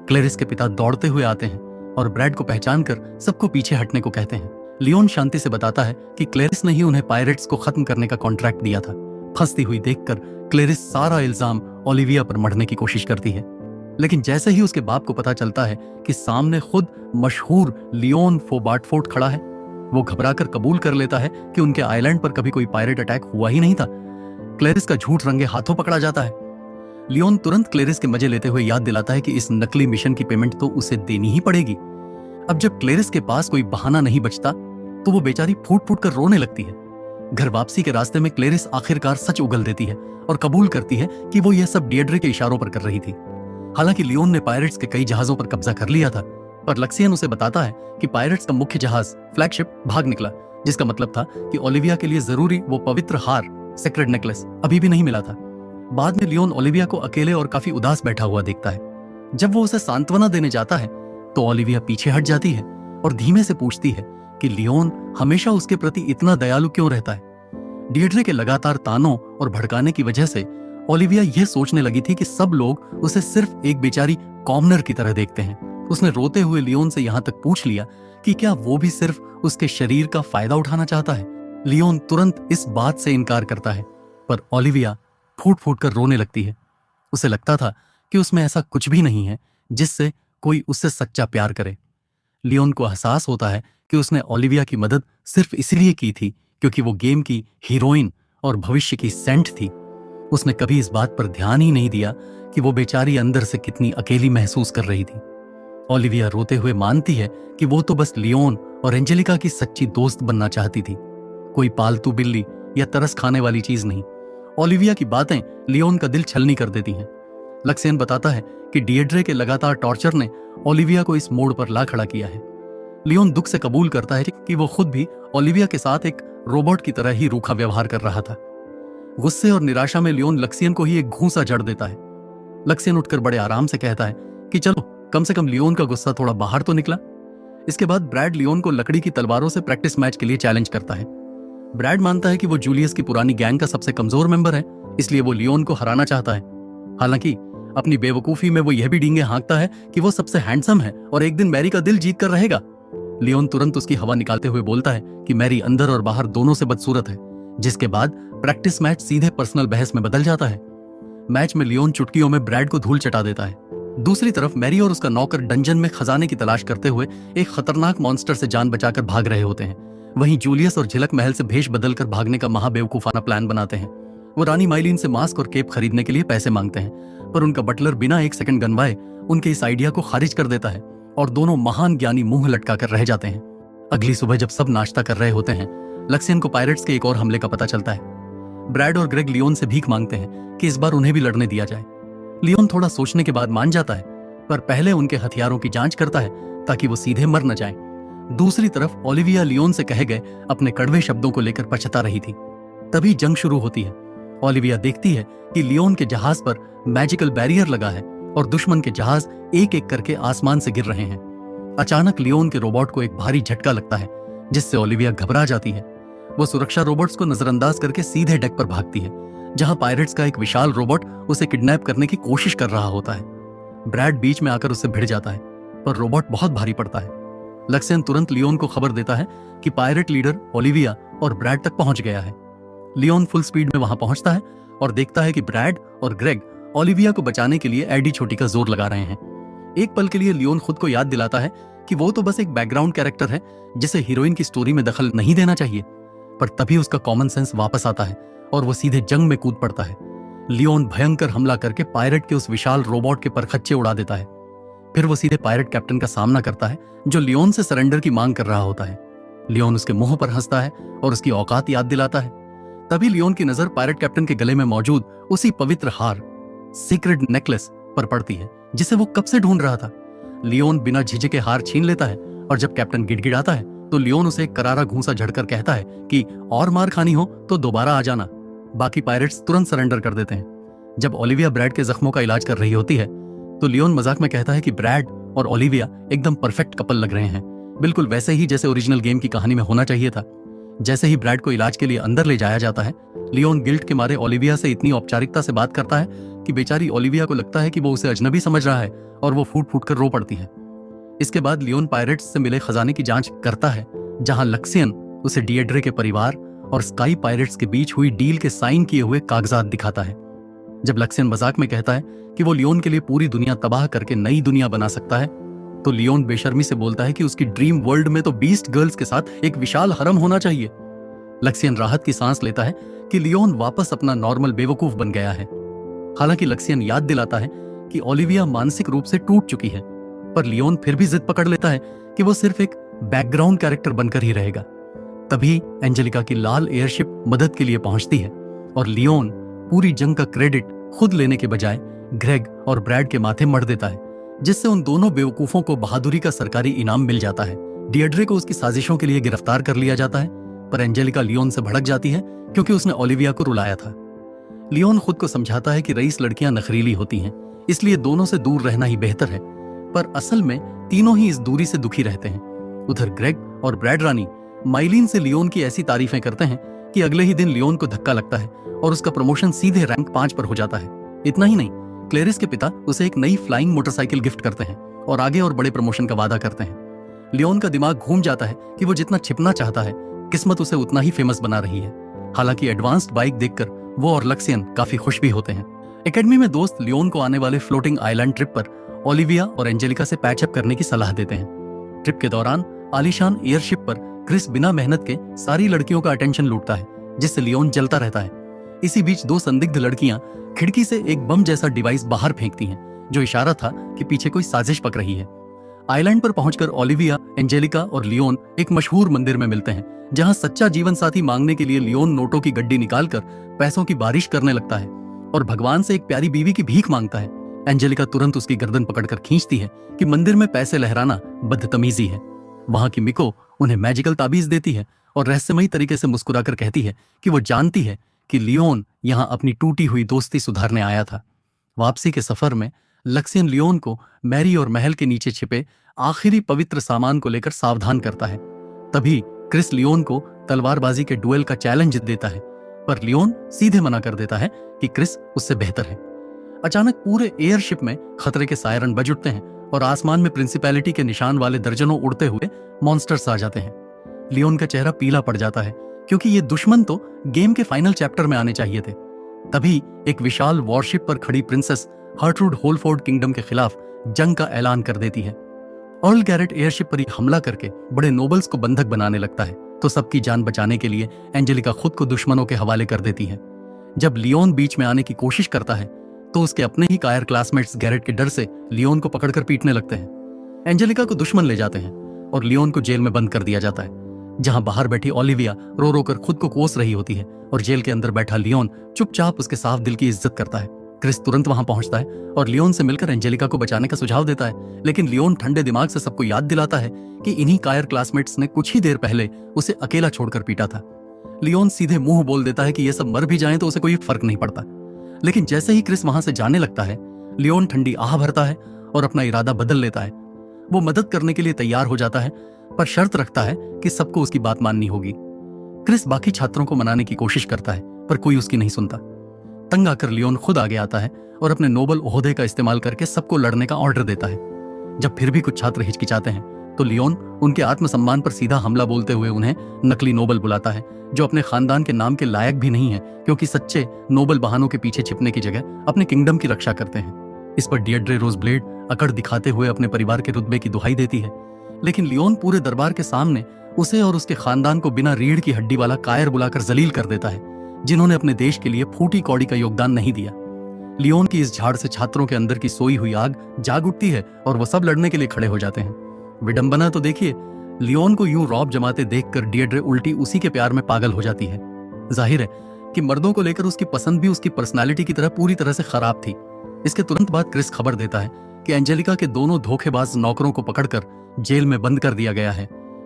क्लेरिस के पिता दौड़ते हुए आते हैं और ब्रैड को पहचानकर सबको पीछे हटने को कहते हैं। लियोन शांति से बताता है कि क्लेरिस ने ही उन्हें पायरेट्स को खत्म करने का कॉन्ट्रैक्ट दिया था। फंसती हुई देखकर क्लेरिस सारा इल्जाम ओलिविया पर मढ़ने की कोशिश करती है, लेकिन जैसे ही उसके बाप को पता चलता है कि सामने खुद मशहूर लियोन फोबार्टफोर्ड खड़ा है, वो घबराकर कबूल कर लेता है कि उनके आइलैंड पर कभी कोई पायरेट अटैक हुआ ही नहीं था। क्लेरिस का झूठ रंगे हाथों पकड़ा जाता है। लियोन तुरंत क्लेरिस के मजे लेते हुए याद दिलाता है कि इस नकली मिशन की पेमेंट तो उसे देनी ही पड़ेगी। अब जब क्लेरिस के पास कोई बहाना नहीं बचता तो वो बेचारी फूट फूट कर रोने लगती है। घर वापसी के रास्ते में क्लेरिस आखिरकार सच उगल देती है और कबूल करती है कि वो यह सब डिएड्रे के इशारों पर कर रही थी। हालांकि लियोन ने पायरेट्स के कई जहाजों पर कब्जा कर लिया था, पर लक्सियन उसे बताता है कि पायरेट्स का मुख्य जहाज फ्लैगशिप भाग निकला, जिसका मतलब था कि ओलिविया के लिए जरूरी वो पवित्र हार सेक्रेड नेकलेस अभी भी नहीं मिला था। बाद में लियोन ओलिविया को अकेले और काफी उदास बैठा हुआ देखता है। जब वो उसे सांत्वना देने जाता है तो ओलिविया पीछे हट जाती है और धीमे से पूछती है कि लियोन हमेशा उसके प्रति इतना दयालु क्यों रहता है। डिएड्रे के लगातार तानों और भड़काने की वजह से ओलिविया यह सोचने लगी थी कि सब लोग उसे सिर्फ एक बेचारी कॉमनर की तरह देखते हैं। उसने रोते हुए लियोन से यहां तक पूछ लिया कि क्या वो भी सिर्फ उसके शरीर का फायदा उठाना चाहता है। लियोन तुरंत इस बात से इनकार करता है, पर ओलिविया फूट फूट कर रोने लगती है। उसे लगता था कि उसमें ऐसा कुछ भी नहीं है जिससे कोई उससे सच्चा प्यार करे। लियोन को एहसास होता है कि उसने ओलिविया की मदद सिर्फ इसलिए की थी क्योंकि वो गेम की हीरोइन और भविष्य की सेंट थी। उसने कभी इस बात पर ध्यान ही नहीं दिया कि वो बेचारी अंदर से कितनी अकेली महसूस कर रही थी। ओलिविया रोते हुए मानती है कि वो तो बस लियोन और एंजेलिका की सच्ची दोस्त बनना चाहती थी, कोई पालतू बिल्ली या तरस खाने वाली चीज नहीं। ओलिविया की बातें लियोन का दिल छलनी कर देती हैं। लक्सियन बताता है कि डिएड्रे के लगातार टॉर्चर ने ओलिविया को इस मोड़ पर ला खड़ा किया है। लियोन दुख से कबूल करता है कि वो खुद भी ओलिविया के साथ एक रोबोट की तरह ही रूखा व्यवहार कर रहा था। गुस्से और निराशा में लियोन लक्सियन को ही एक घूंसा जड़ देता है। लक्सियन उठकर बड़े आराम से कहता है कि चलो कम से कम लियोन का गुस्सा थोड़ा बाहर तो निकला। इसके बाद ब्रैड लियोन को लकड़ी की तलवारों से प्रैक्टिस मैच के लिए चैलेंज करता है। ब्रैड मानता है कि वो जूलियस की पुरानी गैंग का सबसे कमजोर मेंबर है, इसलिए वो लियोन को हराना चाहता है। हालांकि अपनी बेवकूफी में वो यह भी डींगे हाँकता है कि वो सबसे हैंडसम है और एक दिन मैरी का दिल जीत कर रहेगा। लियोन तुरंत उसकी हवा निकालते हुए बोलता है कि मैरी अंदर और बाहर दोनों से बदसूरत है, जिसके बाद प्रैक्टिस मैच सीधे पर्सनल बहस में बदल जाता है। मैच में लियोन चुटकियों में ब्रैड को धूल चटा देता है। दूसरी तरफ मैरी और उसका नौकर डंजन में खजाने की तलाश करते हुए एक खतरनाक मॉन्स्टर से जान बचाकर भाग रहे होते हैं। वहीं जूलियस और झिलक महल से भेष बदलकर भागने का महाबेवकूफाना प्लान बनाते हैं। वो रानी माइलिन से मास्क और केप खरीदने के लिए पैसे मांगते हैं, पर उनका बटलर बिना एक सेकंड गनवाए उनके इस आइडिया को खारिज कर देता है और दोनों महान ज्ञानी मुंह लटकाकर रह जाते हैं। अगली सुबह जब सब नाश्ता कर रहे होते हैं, लक्सियन को पायरेट्स के एक और हमले का पता चलता है। ब्रैड और ग्रेग लियोन से भीख मांगते हैं कि इस बार उन्हें भी लड़ने दिया जाए। लियोन थोड़ा सोचने के बाद मान जाता है, पर पहले उनके हथियारों की जांच करता है ताकि वो सीधे मर न जाएं। दूसरी तरफ ओलिविया लियोन से कहे गए अपने कड़वे शब्दों को लेकर पछता रही थी। तभी जंग शुरू होती है। ओलिविया देखती है कि लियोन के जहाज पर मैजिकल बैरियर लगा है और दुश्मन के जहाज एक एक करके आसमान से गिर रहे हैं। अचानक लियोन के रोबोट को एक भारी झटका लगता है, जिससे ओलिविया घबरा जाती है। वो सुरक्षा रोबोट्स को नजरअंदाज करके सीधे डेक पर भागती है, जहां पायरेट्स का एक विशाल रोबोट उसे किडनैप करने की कोशिश कर रहा होता है। ब्रैड बीच में आकर उससे भिड़ जाता है, पर रोबोट बहुत भारी पड़ता है। लक्सियन तुरंत लियोन को खबर देता है कि पायरेट लीडर ओलिविया और ब्रैड तक पहुंच गया है। लियोन फुल स्पीड में वहां पहुंचता है और देखता है कि ब्रैड और ग्रेग ओलिविया को बचाने के लिए एडी छोटी का जोर लगा रहे हैं। एक पल के लिए लियोन खुद को याद दिलाता है कि वो तो बस एक बैकग्राउंड कैरेक्टर है जिसे हीरोइन की स्टोरी में दखल नहीं देना चाहिए, पर तभी उसका कॉमन सेंस वापस आता है और वो सीधे जंग में कूद पड़ता है। लियोन भयंकर हमला करके पायरेट के उस विशाल रोबोट के परखच्चे उड़ा देता है। फिर वो सीधे पायरेट कैप्टन का सामना करता है, जो लियोन से सरेंडर की मांग कर रहा होता है। लियोन उसके मुंह पर हंसता है और उसकी औकात याद दिलाता है। तभी लियोन की नजर पायरेट कैप्टन के गले में मौजूद उसी पवित्र हार सीक्रेट नेकलेस पर पड़ती है, जिसे वो कब से ढूंढ रहा था। लियोन बिना झिझके हार छीन लेता है और जब कैप्टन गिड़गिड़ाता है तो लियोन उसे एक करारा घूंसा झड़कर कहता है कि और मार खानी हो तो दोबारा आ जाना। बाकी पायरेट्स तुरंत सरेंडर कर देते हैं। जब ओलिविया ब्रैड के जख्मों का इलाज कर रही होती है तो लियोन मजाक में कहता है कि ब्रैड और ओलिविया एकदम परफेक्ट कपल लग रहे हैं, बिल्कुल वैसे ही जैसे ओरिजिनल गेम की कहानी में होना चाहिए था। जैसे ही ब्रैड को इलाज के लिए अंदर ले जाया जाता है, लियोन गिल्ट के मारे ओलिविया से इतनी औपचारिकता से बात करता है कि बेचारी ओलिविया को लगता है कि वो उसे अजनबी समझ रहा है और वो फूट फूट कर रो पड़ती है। इसके बाद लियोन पायरेट्स से मिले खजाने की जांच करता है, जहां लक्सियन उसे डिएड्रे के परिवार और स्काई पायरेट्स के बीच हुई डील के साइन किए हुए कागजात दिखाता है। जब लक्सियन मजाक में कहता है कि वो लियोन के लिए पूरी दुनिया तबाह करके नई दुनिया बना सकता है, तो लियोन बेशर्मी से बोलता है कि उसकी ड्रीम वर्ल्ड में तो बीस्ट गर्ल्स के साथ एक विशाल हरम होना चाहिए। लक्सियन राहत की सांस लेता है कि लियोन वापस अपना नॉर्मल बेवकूफ बन गया है। हालांकि लक्सियन याद दिलाता है कि ओलिविया मानसिक रूप से टूट चुकी है, पर लियोन फिर भी जिद पकड़ लेता है कि वो सिर्फ एक बैकग्राउंड कैरेक्टर बनकर ही रहेगा। तभी एंजेलिका की लाल एयरशिप मदद के लिए पहुंचती है और लियोन पूरी जंग का क्रेडिट खुद लेने के बजाय ग्रेग और ब्रैड के माथे मढ़ देता है, जिससे उन दोनों बेवकूफों को बहादुरी का सरकारी इनाम मिल जाता है। डिएड्रे को उसकी साजिशों के लिए गिरफ्तार कर लिया जाता है, पर एंजेलिका लियोन से भड़क जाती है क्योंकि उसने ओलिविया को रुलाया था। लियोन खुद को समझाता है कि रईस लड़कियां नखरीली होती हैं, इसलिए दोनों से दूर रहना ही बेहतर है, पर असल में तीनों ही इस दूरी से दुखी रहते हैं। उधर ग्रेग और ब्रैड रानी माइलिन से लियोन की ऐसी तारीफें करते हैं कि अगले ही दिन लियोन को धक्का लगता है और उसका प्रमोशन सीधे रैंक 5 पर हो जाता है। इतना ही नहीं, क्लेरिस के पिता उसे एक नई फ्लाइंग मोटरसाइकिल गिफ्ट करते हैं और आगे और बड़े प्रमोशन का वादा करते हैं। लियोन का दिमाग घूम जाता है कि वो जितना छिपना चाहता है, किस्मत उसे उतना ही फेमस बना रही है। हालांकि एडवांस्ड बाइक देखकर वो और लक्सियन काफी खुश भी होते हैं। एकेडमी में दोस्त लियोन को आने वाले फ्लोटिंग आइलैंड ट्रिप पर ओलिविया और एंजेलिका से पैचअप करने की सलाह देते हैं। ट्रिप के दौरान आलीशान एयरशिप पर क्रिस बिना मेहनत के सारी लड़कियों का अटेंशन लूटता है, जिससे लियोन जलता रहता है। इसी बीच 2 संदिग्ध लड़कियां खिड़की से एक बम जैसा डिवाइस बाहर फेंकती हैं, जो इशारा था कि पीछे कोई साजिश पक रही है। आइलैंड पर पहुंचकर ओलिविया, एंजेलिका और लियोन एक मशहूर मंदिर में मिलते हैं, जहां सच्चा जीवन साथी मांगने के लिए लियोन नोटों की गड्डी निकालकर पैसों की बारिश करने लगता है और भगवान से एक प्यारी बीवी की भीख मांगता है। एंजेलिका तुरंत उसकी गर्दन पकड़कर खींचती है कि मंदिर में पैसे लहराना बदतमीजी है। वहां की मिको उन्हें मैजिकल ताबीज देती है और रहस्यमयी तरीके से मुस्कुराकर कहती है कि वो जानती है कि लियोन यहां अपनी टूटी हुई दोस्ती सुधारने आया था। वापसी के सफर में लक्सियन लियोन को मैरी और महल के नीचे छिपे आखिरी पवित्र सामान को लेकर सावधान करता है। तभी क्रिस लियोन को तलवारबाजी के डुएल का चैलेंज देता है, पर लियोन सीधे मना कर देता है कि क्रिस उससे बेहतर है। अचानक पूरे एयरशिप में खतरे के सायरन बज उठते हैं और आसमान में प्रिंसिपैलिटी के निशान वाले दर्जनों उड़ते हुए मॉन्स्टर्स आ जाते हैं। लियोन का चेहरा पीला पड़ जाता है क्योंकि ये दुश्मन तो गेम के फाइनल चैप्टर में आने चाहिए थे। तभी एक विशाल वॉरशिप पर खड़ी प्रिंसेस हर्ट्रूड होलफोर्ड किंगडम के खिलाफ जंग का ऐलान कर देती है। अर्ल गैरेट एयरशिप पर हमला करके बड़े नोबल्स को बंधक बनाने लगता है, तो सबकी जान बचाने के लिए एंजेलिका खुद को दुश्मनों के हवाले कर देती है। जब लियोन बीच में आने की कोशिश करता है तो उसके अपने ही कायर क्लासमेट्स गैरेट के डर से लियोन को पकड़कर पीटने लगते हैं। एंजेलिका को दुश्मन ले जाते हैं और लियोन को जेल में बंद कर दिया जाता है, जहां बाहर बैठी ओलिविया रो रो कर खुद को कोस रही होती है और जेल के अंदर बैठा लियोन चुपचाप उसके साफ दिल की इज्जत करता है। क्रिस तुरंत वहां पहुंचता है और लियोन से मिलकर एंजेलिका को बचाने का सुझाव देता है, लेकिन लियोन ठंडे दिमाग से सबको याद दिलाता है कि इन्हीं कायर क्लासमेट्स ने कुछ ही देर पहले उसे अकेला छोड़कर पीटा था। लियोन सीधे मुंह बोल देता है कि ये सब मर भी जाएं तो उसे कोई फर्क नहीं पड़ता, लेकिन जैसे ही क्रिस वहां से जाने लगता है, लियोन ठंडी आह भरता है और अपना इरादा बदल लेता है। वो मदद करने के लिए तैयार हो जाता है, पर शर्त रखता है कि सबको उसकी बात माननी होगी। क्रिस बाकी छात्रों को मनाने की कोशिश करता है, पर कोई उसकी नहीं सुनता। तंग आकर लियोन खुद आगे आता है और अपने नोबल ओहदे का इस्तेमाल करके सबको लड़ने का ऑर्डर देता है। जब फिर भी कुछ छात्र हिचकिचाते हैं तो लियोन उनके आत्मसम्मान पर सीधा हमला बोलते हुए उन्हें नकली नोबल बुलाता है, जो अपने खानदान के नाम के लायक भी नहीं है, क्योंकि सच्चे नोबल बहानों के पीछे छिपने की जगह अपने किंगडम की रक्षा करते हैं। इस पर डिएड्रे रोजब्लेड अकड़ दिखाते हुए अपने परिवार के रुतबे की दुहाई देती है, लेकिन लियोन पूरे दरबार के सामने उसे और उसके खानदान को बिना रीढ़ की हड्डी वाला कायर बुलाकर जलील कर देता है, जिन्होंने अपने देश के लिए फूटी कौड़ी का योगदान नहीं दिया। लियोन की इस झाड़ से छात्रों के अंदर की सोई हुई आग जाग उठती है और वो सब लड़ने के लिए खड़े हो जाते हैं। विडंबना तो देखिए, लियोन को यूं रौब जमाते देखकर डिएड्रे उल्टी उसी के प्यार में पागल हो जाती है। जाहिर है कि मर्दों को लेकर उसकी पसंद भी उसकी पर्सनालिटी की तरह पूरी तरह से खराब थी। इसके तुरंत बाद क्रिस खबर देता है कि एंजेलिका के दोनों धोखेबाज नौकरों को पकड़कर जेल में बंद कर दिया गया है।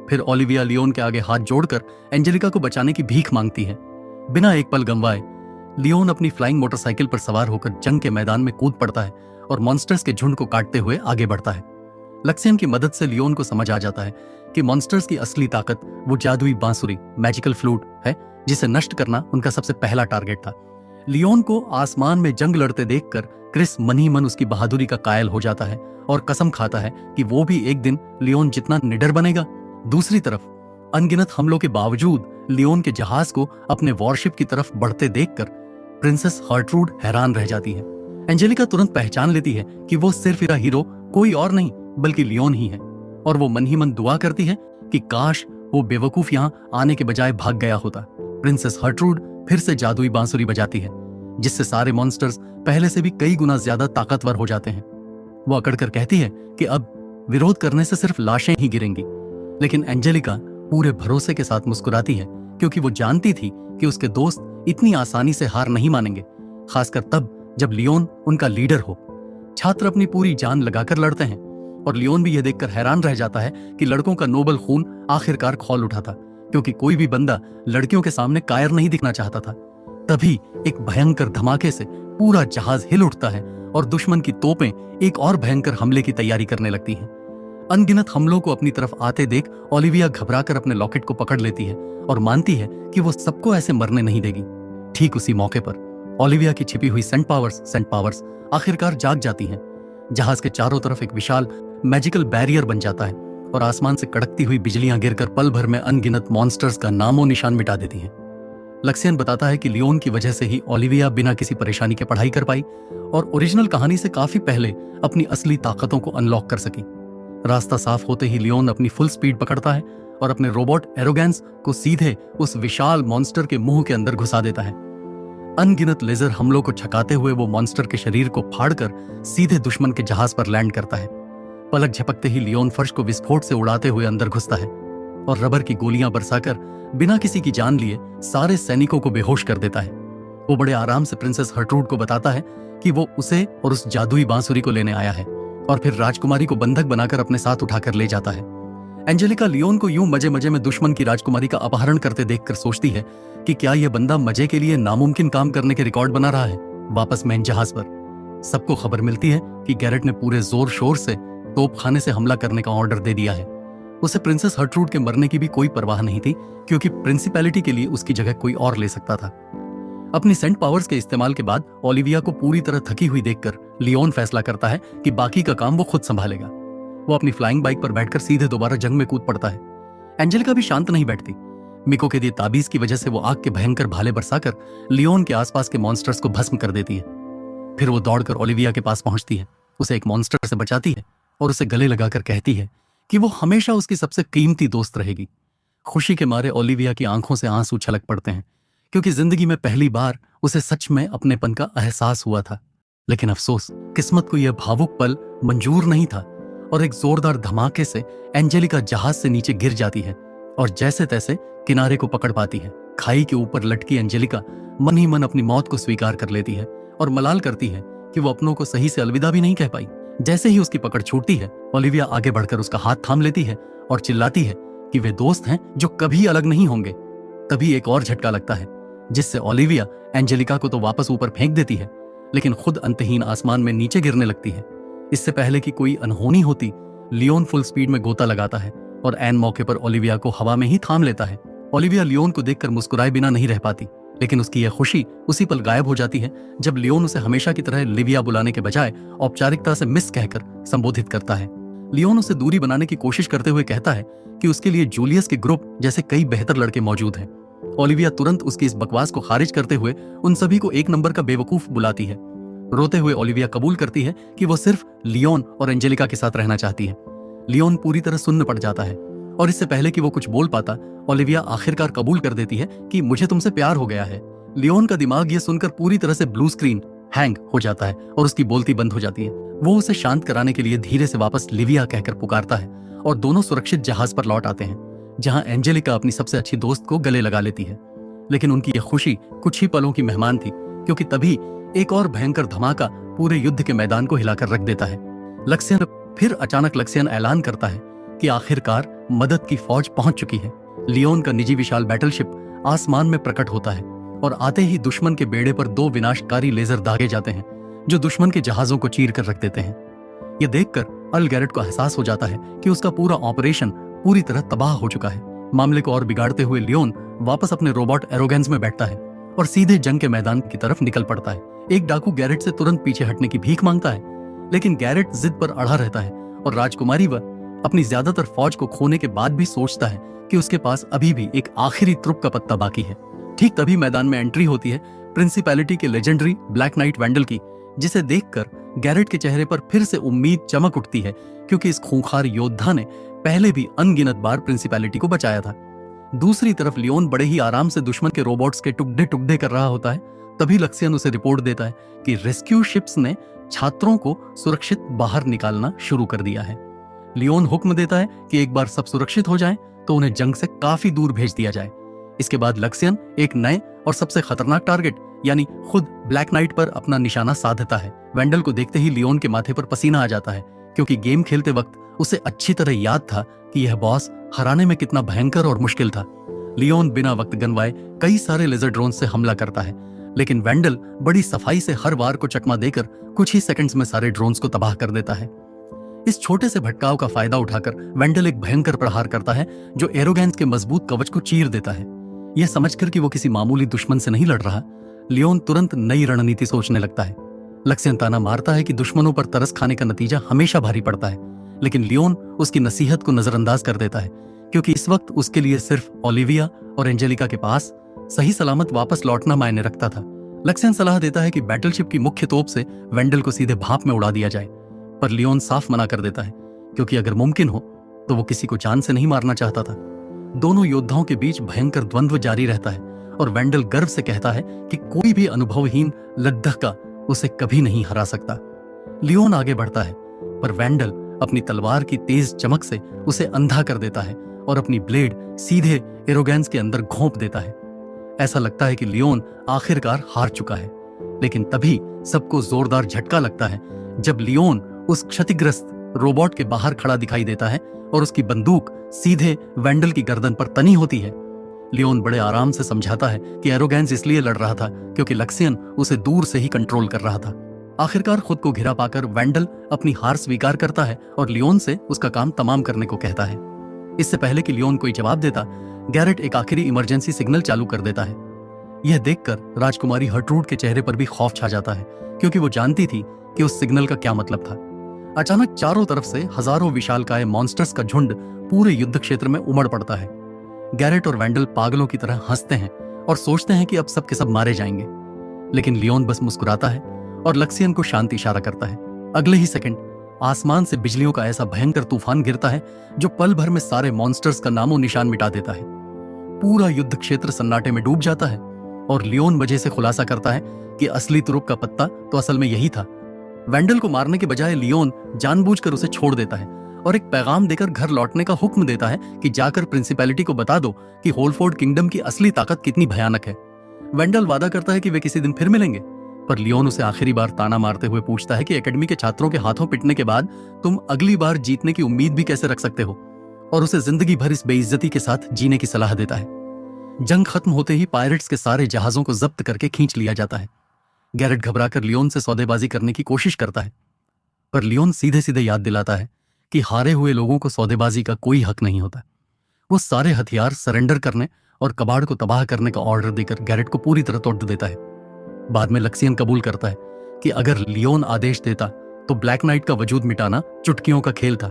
फिर ओलिविया लियोन के आगे हाथ जोड़कर एंजेलिका को बचाने की भीख मांगती है। बिना एक पल गंवाए लियोन अपनी फ्लाइंग मोटरसाइकिल पर सवार होकर जंग के मैदान में कूद पड़ता है और मॉन्स्टर्स के झुंड को काटते हुए आगे बढ़ता है। लक्सियन की मदद से लियोन को समझ आ जाता है कि मॉन्स्टर्स की असली ताकत वो जादुई बांसुरी मैजिकल फ्लूट है, जिसे नष्ट करना उनका सबसे पहला टारगेट था। लियोन को आसमान में जंग लड़ते देखकर क्रिस मन ही मन उसकी बहादुरी का कायल हो जाता है और कसम खाता है कि वो भी एक दिन लियोन जितना निडर बनेगा। दूसरी तरफ अनगिनत हमलों के बावजूद लियोन के जहाज को अपने वॉरशिप की तरफ बढ़ते देखकर प्रिंसेस हर्ट्रूड हैरान रह जाती है। एंजेलिका तुरंत पहचान लेती है कि वो सिर्फ इरा हीरो कोई और नहीं बल्कि लियोन ही है, और वो मन ही मन दुआ करती है कि काश वो बेवकूफ यहाँ आने के बजाय भाग गया होता। प्रिंसेस हर्ट्रूड फिर से जादुई बांसुरी बजाती है, जिससे सारे मॉन्स्टर्स पहले से भी कई गुना ज्यादा ताकतवर हो जाते हैं। वो अकड़कर कहती है कि अब विरोध करने से सिर्फ लाशें ही गिरेंगी, लेकिन एंजेलिका पूरे भरोसे के साथ मुस्कुराती है, क्योंकि वो जानती थी कि उसके दोस्त इतनी आसानी से हार नहीं मानेंगे, खासकर तब जब लियोन उनका लीडर हो। छात्र अपनी पूरी जान लगाकर लड़ते हैं और लियोन भी यह देखकर हैरान रह जाता है कि लड़कों का नोबल खून आखिरकार खौल उठा था, क्योंकि कोई भी बंदा लड़कियों के सामने कायर नहीं दिखना चाहता था। तभी एक भयंकर धमाके से पूरा जहाज हिल उठता है और दुश्मन की तोपें एक और भयंकर हमले की तैयारी करने लगती हैं। अनगिनत हमलों को अपनी तरफ आते देख ओलिविया घबराकर अपने लॉकेट को पकड़ लेती है और मानती है कि वो सबको ऐसे मरने नहीं देगी। ठीक उसी मौके पर ओलिविया की छिपी हुई सेंट पावर्स आखिरकार जाग जाती हैं। जहाज के चारों तरफ एक विशाल मैजिकल बैरियर बन जाता है और आसमान से कड़कती हुई बिजलियां गिरकर पल भर में अनगिनत मॉन्स्टर्स का नामो निशान मिटा देती हैं। लक्सियन बताता है कि लियोन की वजह से ही ओलिविया बिना किसी परेशानी के पढ़ाई कर पाई और ओरिजिनल कहानी से काफी पहले अपनी असली ताकतों को अनलॉक कर सकी। रास्ता साफ होते ही लियोन अपनी फुल स्पीड पकड़ता है और अपने रोबोट एरोगेंस को सीधे उस विशाल मॉन्स्टर के मुंह के अंदर घुसा देता है। अनगिनत लेजर हमलों को छकाते हुए वो मॉन्स्टर के शरीर को फाड़कर सीधे दुश्मन के जहाज पर लैंड करता है। पलक झपकते ही लियोन फर्श को विस्फोट से उड़ाते हुए अंदर घुसता है और रबर की गोलियां बरसाकर बिना किसी की जान लिए सारे सैनिकों को बेहोश कर देता है। वो बड़े आराम से प्रिंसेस हर्ट्रूड को बताता है कि वो उसे और उस जादुई बांसुरी को लेने आया है और फिर राजकुमारी को बंधक बनाकर अपने साथ उठाकर ले जाता है। एंजेलिका लियोन को यूं मजे मजे में दुश्मन की राजकुमारी का अपहरण करते देखकर सोचती है कि क्या यह बंदा मजे के लिए नामुमकिन काम करने के रिकॉर्ड बना रहा है। वापस मेन जहाज पर सबको खबर मिलती है कि गैरेट ने पूरे जोर शोर से तोपखाने से हमला करने का ऑर्डर दे दिया है। उसे प्रिंसेस हर्ट्रूड के मरने की भी कोई परवाह नहीं थी, क्योंकि प्रिंसिपैलिटी के लिए उसकी जगह कोई और ले सकता था। अपनी सेंट पावर्स के इस्तेमाल के बाद ओलिविया को पूरी तरह थकी हुई देखकर लियोन फैसला करता है कि बाकी का काम वो खुद संभालेगा। वो अपनी फ्लाइंग बाइक पर बैठकर सीधे दोबारा जंग में कूद पड़ता है। एंजेलिका भी शांत नहीं बैठती। मिको के दिए ताबीज की वजह से वो आग के भयंकर भाले बरसाकर लियोन के आसपास के मॉन्स्टर्स को भस्म कर देती है। फिर वो दौड़कर ओलिविया के पास पहुंचती है, उसे एक मॉन्स्टर से बचाती है और उसे गले लगाकर कहती है कि वो हमेशा उसकी सबसे कीमती दोस्त रहेगी। खुशी के मारे ओलिविया की आंखों से आंसू छलक पड़ते हैं, क्योंकि जिंदगी में पहली बार उसे सच में अपनेपन का एहसास हुआ था। लेकिन अफसोस, किस्मत को यह भावुक पल मंजूर नहीं था और एक जोरदार धमाके से एंजेलिका जहाज से नीचे गिर जाती है और जैसे तैसे किनारे को पकड़ पाती है। खाई के ऊपर लटकी एंजेलिका मन ही मन अपनी मौत को स्वीकार कर लेती है और मलाल करती है कि वो अपनों को सही से अलविदा भी नहीं कह पाई। जैसे ही उसकी पकड़ छूटती है, ओलिविया आगे बढ़कर उसका हाथ थाम लेती है और चिल्लाती है कि वे दोस्त हैं जो कभी अलग नहीं होंगे। तभी एक और झटका लगता है, जिससे ओलिविया एंजेलिका को तो वापस ऊपर फेंक देती है, लेकिन खुद अंतहीन आसमान में नीचे गिरने लगती है। इससे पहले कि कोई अनहोनी होती, लियोन फुल स्पीड में गोता लगाता है और ऐन मौके पर ओलिविया को हवा में ही थाम लेता है। ओलिविया लियोन को देखकर मुस्कुराए बिना नहीं रह पाती, लेकिन उसकी यह खुशी उसी पल गायब हो जाती है जब लियोन उसे हमेशा की तरह लिविया बुलाने के बजाय औपचारिकता से मिस कहकर संबोधित करता है। लियोन उसे दूरी बनाने की कोशिश करते हुए कहता है कि उसके लिए जूलियस के ग्रुप जैसे कई बेहतर लड़के मौजूद हैं। ओलिविया तुरंत उसकी इस बकवास को खारिज करते हुए उन सभी को एक नंबर का बेवकूफ बुलाती है। रोते हुए ओलिविया कबूल करती है कि वो सिर्फ लियोन और एंजेलिका के साथ रहना चाहती है। लियोन पूरी तरह सुन्न पड़ जाता है और इससे पहले कि वो कुछ बोल पाता, ओलिविया आखिरकार कबूल कर देती है कि मुझे तुमसे प्यार हो गया है। लियोन का दिमाग ये सुनकर पूरी तरह से ब्लू स्क्रीन हैंग हो जाता है और उसकी बोलती बंद हो जाती है। वो उसे शांत कराने के लिए धीरे से वापस लिविया कहकर पुकारता है और दोनों सुरक्षित जहाज पर लौट आते हैं, जहां एंजेलिका अपनी सबसे अच्छी दोस्त को गले लगा लेती है। लेकिन उनकी यह खुशी कुछ ही पलों की मेहमान थी, क्योंकि तभी एक और भयंकर धमाका पूरे युद्ध के मैदान को हिलाकर रख देता है। फिर अचानक लक्सियन ऐलान करता है कि आखिरकार मदद की फौज पहुंच चुकी है। लियोन का निजी विशाल बैटलशिप आसमान में प्रकट होता है और आते ही दुश्मन के बेड़े पर 2 विनाशकारी लेजर दागे जाते हैं, जो दुश्मन के जहाजों को चीर कर रख देते हैं। यह देखकर अल गैरेट को एहसास हो जाता है कि उसका पूरा ऑपरेशन पूरी तरह तबाह हो चुका है। मामले को और बिगाड़ते हुए लियोन वापस अपने रोबोट एरोगेंस में बैठता है और सीधे जंग के मैदान की तरफ निकल पड़ता है। एक डाकू गैरेट से तुरंत पीछे हटने की भीख मांगता है, लेकिन गैरेट जिद पर अड़ा रहता है और राजकुमारी वह अपनी ज्यादातर फौज को खोने के बाद भी सोचता है कि उसके पास अभी भी एक आखिरी त्रुप का पत्ता बाकी है। ठीक तभी मैदान में एंट्री होती है प्रिंसिपैलिटी के लेजेंडरी ब्लैक नाइट वैंडल की, जिसे देखकर गैरेट के चेहरे पर फिर से उम्मीद चमक उठती है, क्योंकि इस खूंखार योद्धा ने पहले भी अनगिनत बार प्रिंसिपैलिटी को बचाया था। दूसरी तरफ लियोन बड़े ही आराम से दुश्मन के रोबोट्स के टुकड़े टुकड़े कर रहा होता है। तभी लक्सियन उसे रिपोर्ट देता है कि रेस्क्यू शिप्स ने छात्रों को सुरक्षित बाहर निकालना शुरू कर दिया है। लियोन हुक्म देता है कि एक बार सब सुरक्षित हो जाएं, तो उन्हें जंग से काफी दूर भेज दिया जाए। इसके बाद लक्सियन एक नए और सबसे खतरनाक टारगेट यानी खुद ब्लैक नाइट पर अपना निशाना साधता है। वेंडल को देखते ही लियोन के माथे पर पसीना आ जाता है, क्योंकि गेम खेलते वक्त उसे अच्छी तरह याद था कि यह बॉस हराने में कितना भयंकर और मुश्किल था। लियोन बिना वक्त गंवाए कई सारे लेजर ड्रोन से हमला करता है, लेकिन वेंडल बड़ी सफाई से हर वार को चकमा देकर कुछ ही सेकंड्स में सारे ड्रोन्स को तबाह कर देता है। इस छोटे से भटकाव का फायदा उठाकर वेंडल एक भयंकर प्रहार करता है जो एरोगेंस के मजबूत कवच को चीर देता है। यह समझकर कि वो किसी मामूली दुश्मन से नहीं लड़ रहा, लियोन तुरंत नई रणनीति सोचने लगता है। लक्सियन ताना मारता है कि दुश्मनों पर तरस खाने का नतीजा हमेशा भारी पड़ता है, लेकिन लियोन उसकी नसीहत को नजरअंदाज कर देता है, क्योंकि इस वक्त उसके लिए सिर्फ ओलिविया और एंजेलिका के पास सही सलामत वापस लौटना मायने रखता था। लक्सियन सलाह देता है कि बैटलशिप की मुख्य तोप से वेंडल को सीधे भाप में उड़ा दिया जाए, पर लियोन साफ मना कर देता है, क्योंकि अगर मुमकिन हो तो वो किसी को जान से नहीं मारना चाहता था। दोनों योद्धाओं के बीच भयंकर द्वंद्व जारी रहता है और वेंडल गर्व से कहता है कि कोई भी अनुभवहीन लद्दाख उसे कभी नहीं हरा सकता। लियोन आगे बढ़ता है, पर वेंडल अपनी तलवार की तेज चमक से उसे अंधा कर देता है और अपनी ब्लेड सीधे एरोगेंस के अंदर घोंप देता है। ऐसा लगता है कि लियोन आखिरकार हार चुका है, लेकिन तभी सबको जोरदार झटका लगता है जब लियोन उस क्षतिग्रस्त रोबोट के बाहर खड़ा दिखाई देता है और उसकी बंदूक सीधे वेंडल की गर्दन पर तनी होती है। लियोन बड़े आराम से समझाता है कि एरोगेंस इसलिए लड़ रहा था क्योंकि लक्सियन उसे दूर से ही कंट्रोल कर रहा था। आखिरकार खुद को घिरा पाकर वेंडल अपनी हार स्वीकार करता है और लियोन से उसका काम तमाम करने को कहता है। इससे पहले कि लियोन कोई जवाब देता, गैरेट एक आखिरी इमरजेंसी सिग्नल चालू कर देता है। यह देखकर राजकुमारी हर्ट्रूड के चेहरे पर भी खौफ छा जाता है, क्योंकि वो जानती थी कि उस सिग्नल का क्या मतलब था। अचानक चारों तरफ से हजारों विशालकाय मॉन्स्टर्स का झुंड पूरे युद्ध क्षेत्र में उमड़ पड़ता है। गैरेट और वेंडल पागलों की तरह हंसते हैं और सोचते हैं कि अब सब के सब मारे जाएंगे, लेकिन लियोन बस मुस्कुराता है और लक्सियन को शांत इशारा करता है। अगले ही सेकंड आसमान से बिजलियों का ऐसा भयंकर तूफान गिरता है जो पल भर में सारे मॉन्स्टर्स का नामो निशान मिटा देता है। पूरा युद्ध क्षेत्र सन्नाटे में डूब जाता है और लियोन वजह से खुलासा करता है कि असली तुरुप का पत्ता तो असल में यही था। वेंडल को मारने के बजाय लियोन जानबूझकर उसे छोड़ देता है और एक पैगाम देकर घर लौटने का हुक्म देता है कि जाकर प्रिंसिपैलिटी को बता दो कि होलफोर्ड किंगडम की असली ताकत कितनी भयानक है। वेंडल वादा करता है कि वे किसी दिन फिर मिलेंगे, पर लियोन उसे आखिरी बार ताना मारते हुए पूछता है कि एकेडमी के छात्रों के हाथों पिटने के बाद तुम अगली बार जीतने की उम्मीद भी कैसे रख सकते हो, और उसे जिंदगी भर इस बेइज्जती के साथ जीने की सलाह देता है। जंग खत्म होते ही पायरेट्स के सारे जहाजों को जब्त करके खींच लिया जाता है। गैरेट घबराकर लियोन से सौदेबाजी करने की कोशिश करता है, पर लियोन सीधे सीधे याद दिलाता है कि हारे हुए लोगों को सौदेबाजी का कोई हक नहीं होता। वो सारे हथियार सरेंडर करने और कबाड़ को तबाह करने का ऑर्डर देकर गैरेट को पूरी तरह तोड़ देता है। बाद में लक्सियन कबूल करता है कि अगर लियोन आदेश देता तो ब्लैक नाइट का वजूद मिटाना चुटकियों का खेल था,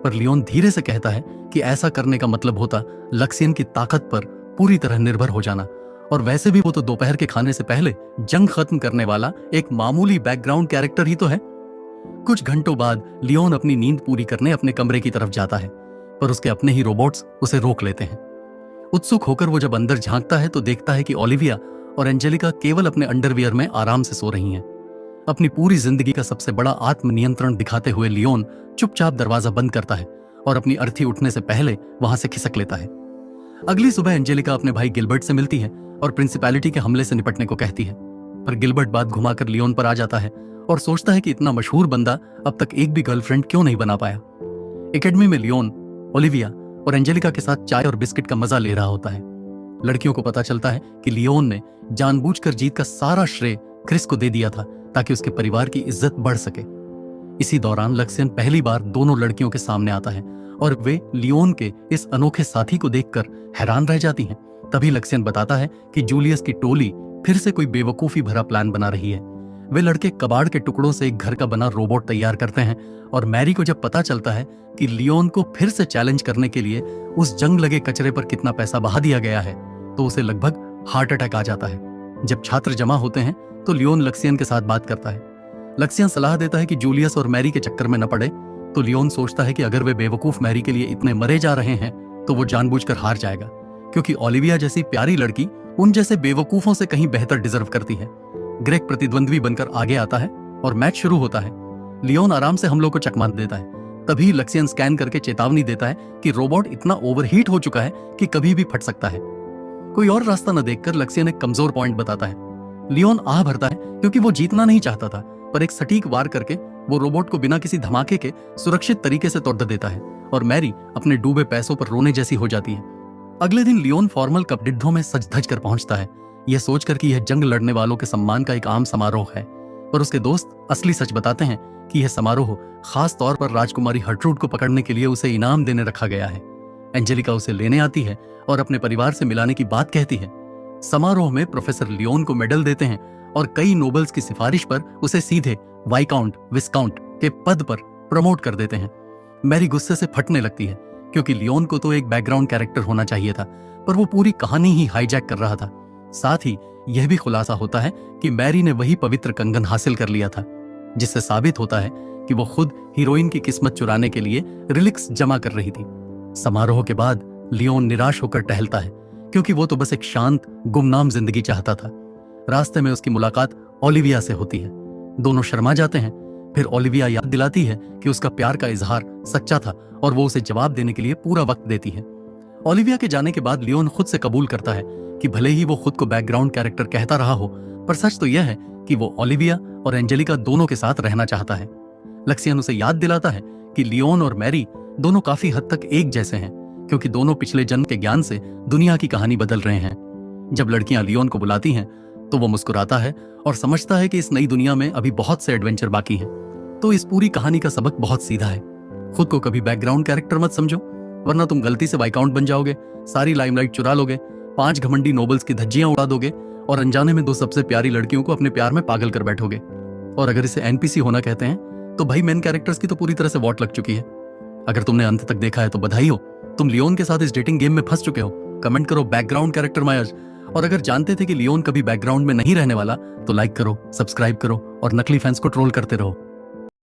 पर लियोन धीरे से कहता है कि ऐसा करने का मतलब होता लक्सियन की ताकत पर पूरी तरह निर्भर हो जाना, और वैसे भी वो तो दोपहर के खाने से पहले जंग खत्म करने वाला एक मामूली बैकग्राउंड कैरेक्टर ही तो है। कुछ घंटों बाद लियोन अपनी नींद पूरी करने अपने कमरे की तरफ जाता है, पर उसके अपने ही रोबोट्स उसे रोक लेते हैं। उत्सुक होकर वो जब अंदर झांकता है तो देखता है कि ओलिविया और एंजेलिका केवल अपने अंडरवियर में आराम से सो रही हैं। अपनी पूरी जिंदगी का सबसे बड़ा आत्मनियंत्रण दिखाते हुए लियोन चुपचाप दरवाजा बंद करता है और अपनी अर्थी उठने से पहले वहां से खिसक लेता है। अगली सुबह एंजेलिका अपने भाई गिलबर्ट से मिलती है और प्रिंसिपैलिटी के हमले से निपटने को कहती है, पर गिलबर्ट बात घुमाकर लियोन पर आ जाता है और सोचता है कि इतना मशहूर बंदा अब तक एक भी गर्लफ्रेंड क्यों नहीं बना पाया। एकेडमी में लियोन, ओलिविया और एंजेलिका के साथ चाय और बिस्किट का मजा ले रहा होता है। लड़कियों को पता चलता है कि लियोन ने जानबूझकर जीत का सारा श्रेय क्रिस को दे दिया था ताकि उसके परिवार की इज्जत बढ़ सके। इसी दौरान लक्सियन पहली बार दोनों लड़कियों के सामने आता है और वे लियोन के इस अनोखे साथी को देखकर हैरान रह जाती हैं। तभी लक्सियन बताता है कि जूलियस की टोली फिर से कोई बेवकूफी भरा प्लान बना रही है। वे लड़के कबाड़ के टुकड़ों से एक घर का बना रोबोट तैयार करते हैं, और मैरी को जब पता चलता है कि लियोन को फिर से चैलेंज करने के लिए उस जंग लगे कचरे पर कितना पैसा बहा दिया गया है, तो उसे लगभग हार्ट अटैक आ जाता है। जब छात्र जमा होते हैं तो लियोन लक्सियन के साथ बात करता है। लक्सियन सलाह देता है कि जूलियस और मैरी के चक्कर में न पड़े, तो लियोन सोचता है कि अगर वे बेवकूफ मैरी के लिए इतने मरे जा रहे हैं तो वो जानबूझकर हार जाएगा, क्योंकि ओलिविया जैसी प्यारी लड़की उन जैसे बेवकूफों से कहीं बेहतर डिजर्व करती है। ग्रेग प्रतिद्वंद्वी बनकर आगे आता है और मैच शुरू होता है। लियोन आराम से हमलों को चकमा देता है, तभी लक्सियन स्कैन करके चेतावनी देता है कि रोबोट इतना ओवरहीट हो चुका है कि कभी भी फट सकता है। कोई और रास्ता न देखकर लक्सियन एक कमजोर पॉइंट बताता है। लियोन आह भरता है क्योंकि वो जीतना नहीं चाहता था, पर एक सटीक वार करके वो रोबोट को बिना किसी धमाके के सुरक्षित तरीके से तोड़ देता है और मैरी अपने डूबे पैसों पर रोने जैसी हो जाती है। अगले दिन लियोन फॉर्मल कपड़िद्धों में सज धज कर पहुंचता है, यह सोचकर कि यह जंग लड़ने वालों के सम्मान का एक आम समारोह है। पर उसके दोस्त असली सच बताते हैं कि यह समारोह खास तौर पर राजकुमारी हर्ट्रूड को पकड़ने के लिए उसे इनाम देने रखा गया है। एंजेलिका उसे लेने आती है और अपने परिवार से मिलाने की बात कहती है। समारोह में प्रोफेसर लियोन को मेडल देते हैं और कई नोबल्स की सिफारिश पर उसे सीधे वाइकाउंट विस्काउंट के पद पर प्रमोट कर देते हैं। मैरी गुस्से से फटने लगती है क्योंकि लियोन को तो एक बैकग्राउंड कैरेक्टर होना चाहिए था, पर वो पूरी कहानी ही हाईजैक कर रहा था। साथ ही यह भी खुलासा होता है कि मैरी ने वही पवित्र कंगन हासिल कर लिया था, जिससे साबित होता है कि वो खुद हीरोइन की किस्मत चुराने के लिए रिलिक्स जमा कर रही थी। समारोह के बाद लियोन निराश होकर टहलता है क्योंकि वो तो बस एक शांत गुमनाम जिंदगी चाहता था। रास्ते में उसकी मुलाकात ओलिविया से होती है। दोनों शर्मा जाते हैं। फिर ओलिविया याद दिलाती है कि उसका प्यार का इजहार सच्चा था और वो उसे जवाब देने के लिए पूरा वक्त देती है। ओलिविया के जाने के बाद लियोन खुद से कबूल करता है कि भले ही वो खुद को बैकग्राउंड कैरेक्टर कहता रहा हो, पर सच तो यह है कि वो ओलिविया और एंजेलिका दोनों के साथ रहना चाहता है। लक्सियन उसे याद दिलाता है कि लियोन और मैरी दोनों काफी हद तक एक जैसे हैं, क्योंकि दोनों पिछले जन्म के ज्ञान से दुनिया की कहानी बदल रहे हैं। जब लड़कियां लियोन को बुलाती हैं तो वो मुस्कुराता है और समझता है कि इस नई दुनिया में अभी बहुत से एडवेंचर बाकी हैं। तो इस पूरी कहानी का सबक बहुत सीधा है, खुद को कभी बैकग्राउंड कैरेक्टर मत समझो, वरना तुम गलती से वाइकाउंट बन जाओगे, सारी लाइमलाइट चुरा लोगे, 5 घमंडी नोबल्स की धज्जियां उड़ा दोगे और अनजाने में 2 सबसे प्यारी लड़कियों को अपने प्यार में पागल कर बैठोगे। और अगर इसे एनपीसी होना कहते हैं तो भाई मेन कैरेक्टर्स की तो पूरी तरह से वॉट लग चुकी है। अगर तुमने अंत तक देखा है तो बधाई हो, तुम लियोन के साथ इस डेटिंग गेम में फंस चुके हो। कमेंट करो बैकग्राउंड कैरेक्टर मायर्स। और अगर जानते थे कि लियोन कभी बैकग्राउंड में नहीं रहने वाला तो लाइक करो, सब्सक्राइब करो और नकली फैंस को ट्रोल करते रहो।